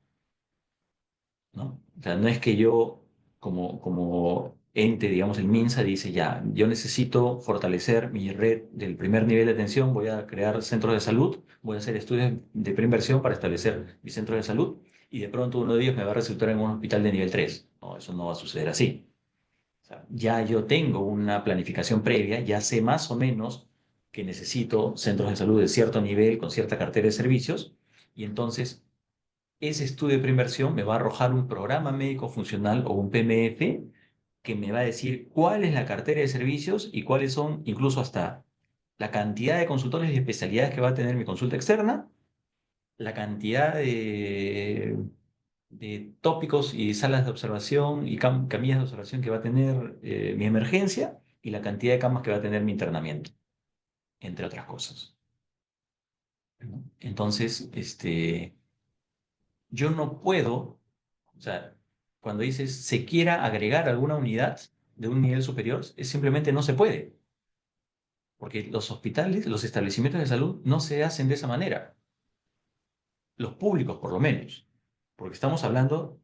¿no? O sea, no es que yo, como ente, digamos, el MINSA dice, ya, yo necesito fortalecer mi red del primer nivel de atención, voy a crear centros de salud, voy a hacer estudios de preinversión para establecer mis centros de salud, y de pronto uno de ellos me va a resultar en un hospital de nivel 3. No, eso no va a suceder así. O sea, ya yo tengo una planificación previa, ya sé más o menos que necesito centros de salud de cierto nivel, con cierta cartera de servicios, y entonces ese estudio de preinversión me va a arrojar un programa médico funcional o un PMF que me va a decir cuál es la cartera de servicios y cuáles son incluso hasta la cantidad de consultores y especialidades que va a tener mi consulta externa, la cantidad de tópicos y salas de observación y camillas de observación que va a tener mi emergencia y la cantidad de camas que va a tener mi internamiento, entre otras cosas, ¿no? Entonces, yo no puedo, o sea, cuando dices se quiera agregar alguna unidad de un nivel superior, es simplemente no se puede, porque los hospitales, los establecimientos de salud no se hacen de esa manera, los públicos por lo menos, porque estamos hablando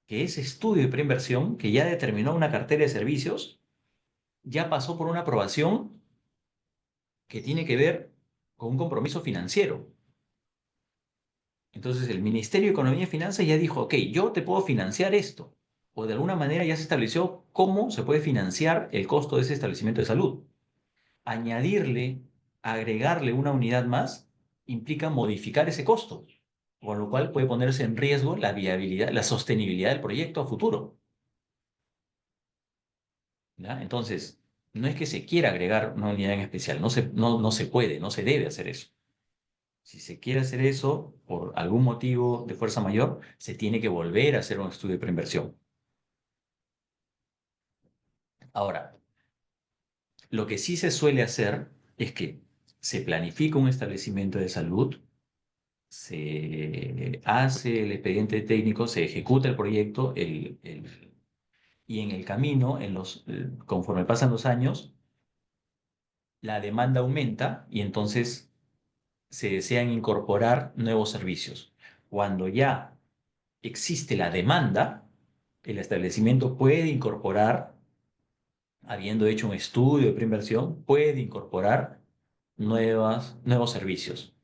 que ese estudio de preinversión que ya determinó una cartera de servicios ya pasó por una aprobación que tiene que ver con un compromiso financiero. Entonces el Ministerio de Economía y Finanzas ya dijo, ok, yo te puedo financiar esto, o de alguna manera ya se estableció cómo se puede financiar el costo de ese establecimiento de salud. Añadirle, agregarle una unidad más, implica modificar ese costo, con lo cual puede ponerse en riesgo la viabilidad, la sostenibilidad del proyecto a futuro, ¿ya? Entonces, no es que se quiera agregar una unidad en especial, no se puede, no se debe hacer eso. Si se quiere hacer eso por algún motivo de fuerza mayor, se tiene que volver a hacer un estudio de preinversión. Ahora, lo que sí se suele hacer es que se planifica un establecimiento de salud, se hace el expediente técnico, se ejecuta el proyecto, y en el camino, conforme pasan los años, la demanda aumenta y entonces se desean incorporar nuevos servicios. Cuando ya existe la demanda, el establecimiento puede incorporar, habiendo hecho un estudio de preinversión, puede incorporar nuevos servicios.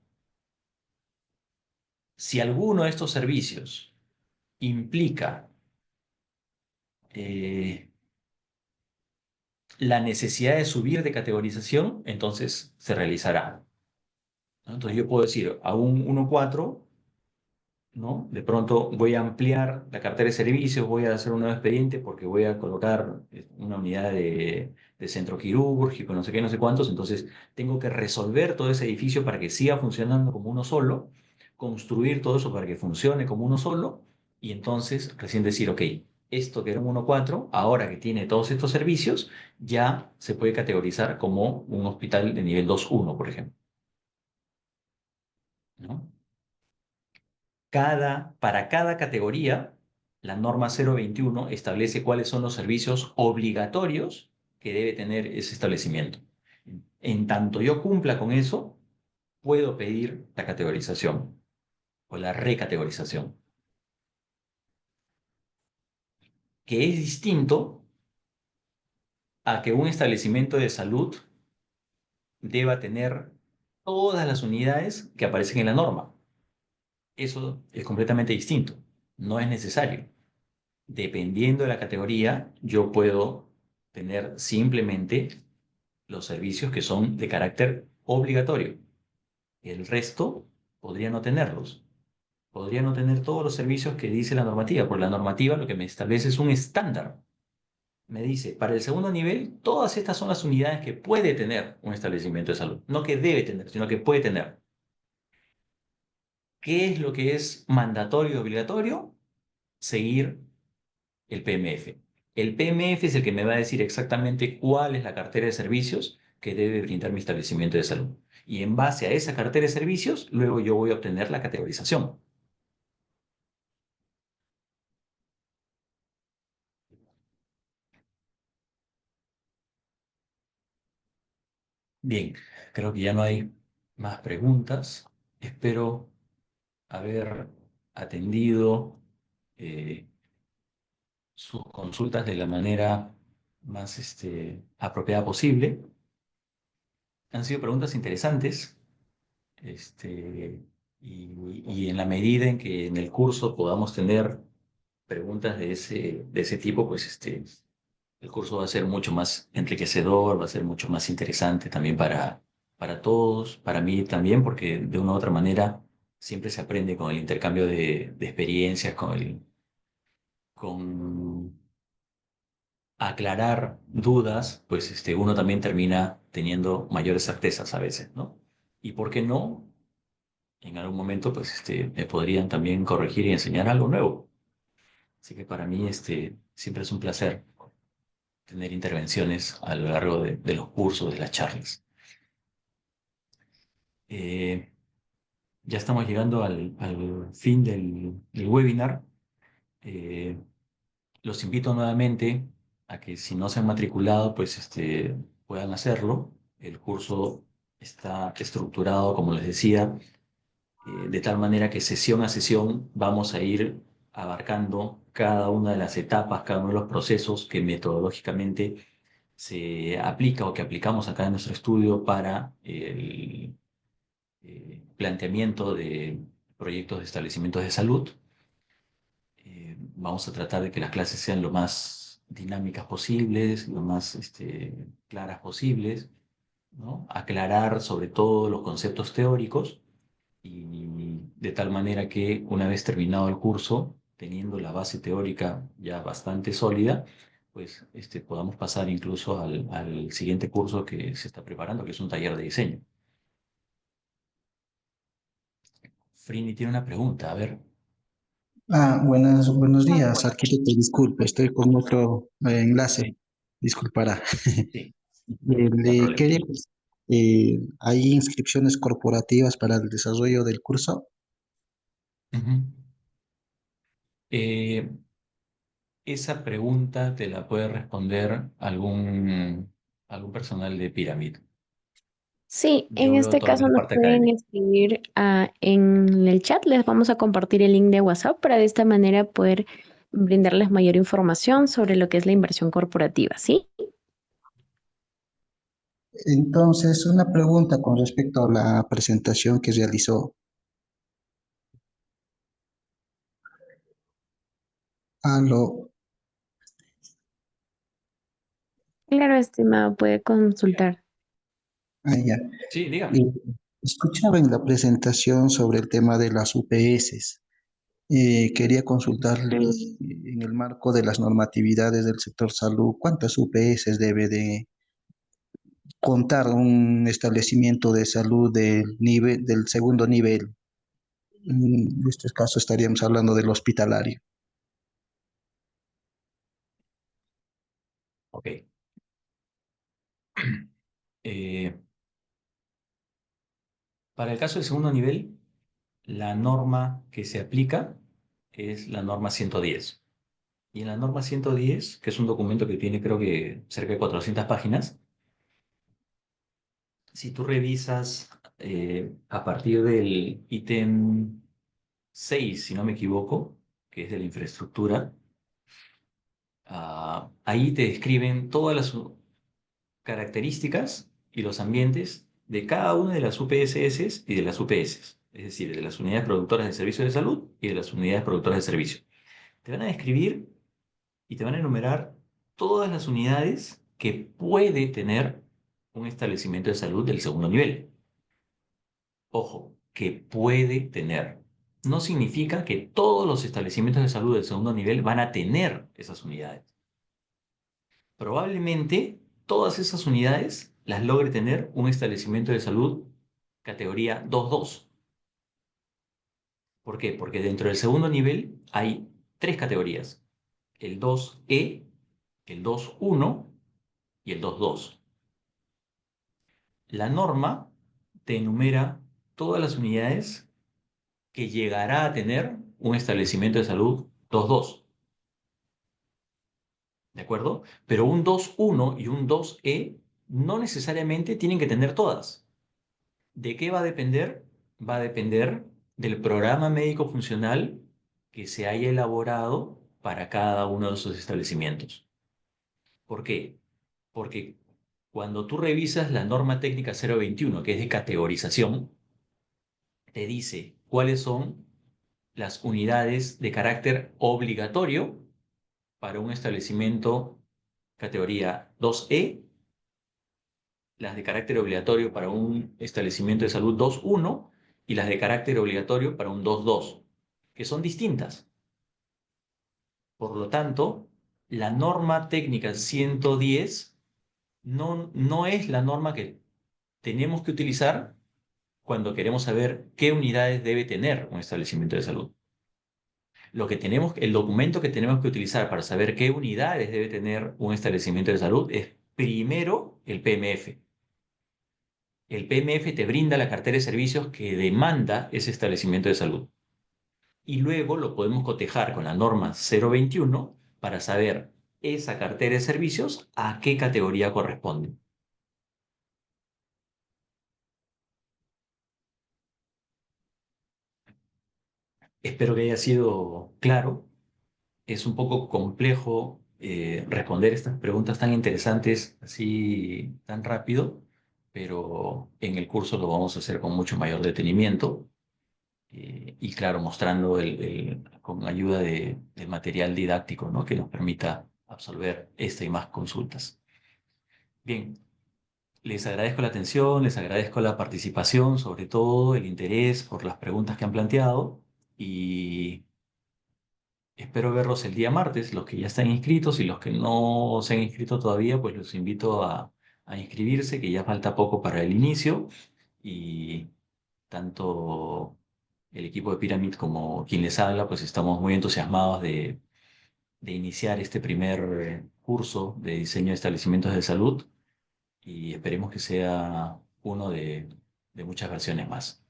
Si alguno de estos servicios implica eh, la necesidad de subir de categorización, entonces se realizará, ¿no? Entonces yo puedo decir a un 1.4, ¿no? De pronto voy a ampliar la cartera de servicios, voy a hacer un nuevo expediente porque voy a colocar una unidad de centro quirúrgico, no sé qué, no sé cuántos, entonces tengo que resolver todo ese edificio para que siga funcionando como uno solo, construir todo eso para que funcione como uno solo, y entonces recién decir, ok, esto que era un 1.4, ahora que tiene todos estos servicios, ya se puede categorizar como un hospital de nivel 2.1, por ejemplo, ¿no? Para cada categoría, la norma 021 establece cuáles son los servicios obligatorios que debe tener ese establecimiento. En tanto yo cumpla con eso, puedo pedir la categorización o la recategorización, que es distinto a que un establecimiento de salud deba tener todas las unidades que aparecen en la norma. Eso es completamente distinto. No es necesario. Dependiendo de la categoría, yo puedo tener simplemente los servicios que son de carácter obligatorio. El resto podría no tenerlos. Podría no tener todos los servicios que dice la normativa, porque la normativa lo que me establece es un estándar. Me dice, para el segundo nivel, todas estas son las unidades que puede tener un establecimiento de salud. No que debe tener, sino que puede tener. ¿Qué es lo que es mandatorio y obligatorio? Seguir el PMF. El PMF es el que me va a decir exactamente cuál es la cartera de servicios que debe brindar mi establecimiento de salud. Y en base a esa cartera de servicios, luego yo voy a obtener la categorización. Bien, creo que ya no hay más preguntas. Espero haber atendido eh, sus consultas de la manera más apropiada posible. Han sido preguntas interesantes, y en la medida en que en el curso podamos tener preguntas de ese tipo, pues el curso va a ser mucho más enriquecedor, va a ser mucho más interesante también para todos, para mí también, porque de una u otra manera siempre se aprende con el intercambio de experiencias, con aclarar dudas, pues uno también termina teniendo mayores certezas a veces, ¿no? Y por qué no, en algún momento, pues me podrían también corregir y enseñar algo nuevo. Así que para mí siempre es un placer tener intervenciones a lo largo de los cursos, de las charlas. Eh, ya estamos llegando al fin del webinar. Eh, los invito nuevamente a que si no se han matriculado, pues puedan hacerlo. El curso está estructurado, como les decía, de tal manera que sesión a sesión vamos a ir abarcando cada una de las etapas, cada uno de los procesos que metodológicamente se aplica o que aplicamos acá en nuestro estudio para el planteamiento de proyectos de establecimientos de salud. Vamos a tratar de que las clases sean lo más dinámicas posibles, lo más claras posibles, ¿no? Aclarar sobre todo los conceptos teóricos y de tal manera que una vez terminado el curso, teniendo la base teórica ya bastante sólida, pues podamos pasar incluso al siguiente curso que se está preparando, que es un taller de diseño. Frini tiene una pregunta, a ver.
Buenos días, arquitecto. Disculpe, estoy con otro enlace. Disculpará.
Sí, no hay
Le
problema.
quería, ¿hay inscripciones corporativas para el desarrollo del curso?
Ujú. Eh, esa pregunta te la puede responder algún personal de Pyramid.
Sí, en
Yo veo
este
todo lo que es
caso
la
nos
parte
pueden
académica.
escribir en el chat. Les vamos a compartir el link de WhatsApp para de esta manera poder brindarles mayor información sobre lo que es la inversión corporativa, ¿sí?
Entonces, una pregunta con respecto a la presentación que realizó. Aló,
Claro, estimado, puede consultar.
ya.
Sí, dígame.
Eh, Escuchaba en la presentación sobre el tema de las UPS. Quería consultarle en el marco de las normatividades del sector salud, ¿cuántas UPS debe de contar un establecimiento de salud del segundo nivel? En este caso estaríamos hablando del hospitalario.
Ok. Eh, para el caso del segundo nivel, la norma que se aplica es la norma 110. Y en la norma 110, que es un documento que tiene creo que cerca de 400 páginas, si tú revisas a partir del ítem 6, si no me equivoco, que es de la infraestructura, ahí te describen todas las características y los ambientes de cada una de las UPSS y de las UPS, es decir, de las unidades productoras de servicios de salud y de las unidades productoras de servicios. Te van a describir y te van a enumerar todas las unidades que puede tener un establecimiento de salud del segundo nivel. Ojo, que puede tener. No significa que todos los establecimientos de salud del segundo nivel van a tener esas unidades. Probablemente todas esas unidades las logre tener un establecimiento de salud categoría 2.2. ¿Por qué? Porque dentro del segundo nivel hay tres categorías: el 2E, el 2.1 y el 2.2. La norma te enumera todas las unidades que llegará a tener un establecimiento de salud 2.2. ¿De acuerdo? Pero un 2.1 y un 2E no necesariamente tienen que tener todas. ¿De qué va a depender? Va a depender del programa médico funcional que se haya elaborado para cada uno de esos establecimientos. ¿Por qué? Porque cuando tú revisas la norma técnica 021, que es de categorización, te dice cuáles son las unidades de carácter obligatorio para un establecimiento categoría 2E, las de carácter obligatorio para un establecimiento de salud 2.1 y las de carácter obligatorio para un 2.2, que son distintas. Por lo tanto, la norma técnica 110 no es la norma que tenemos que utilizar cuando queremos saber qué unidades debe tener un establecimiento de salud. El documento que tenemos que utilizar para saber qué unidades debe tener un establecimiento de salud es primero el PMF. El PMF te brinda la cartera de servicios que demanda ese establecimiento de salud. Y luego lo podemos cotejar con la norma 021 para saber esa cartera de servicios a qué categoría corresponde. Espero que haya sido claro. Es un poco complejo responder estas preguntas tan interesantes así tan rápido, pero en el curso lo vamos a hacer con mucho mayor detenimiento y claro, mostrando con ayuda del material didáctico, ¿no? Que nos permita absolver esta y más consultas. Bien, les agradezco la atención, les agradezco la participación, sobre todo el interés por las preguntas que han planteado y espero verlos el día martes, los que ya están inscritos y los que no se han inscrito todavía, pues los invito a inscribirse, que ya falta poco para el inicio y tanto el equipo de Pyramid como quien les habla, pues estamos muy entusiasmados de iniciar este primer curso de diseño de establecimientos de salud y esperemos que sea uno de muchas versiones más.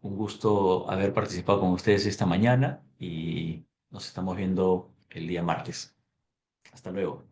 Un gusto haber participado con ustedes esta mañana y nos estamos viendo el día martes. Hasta luego.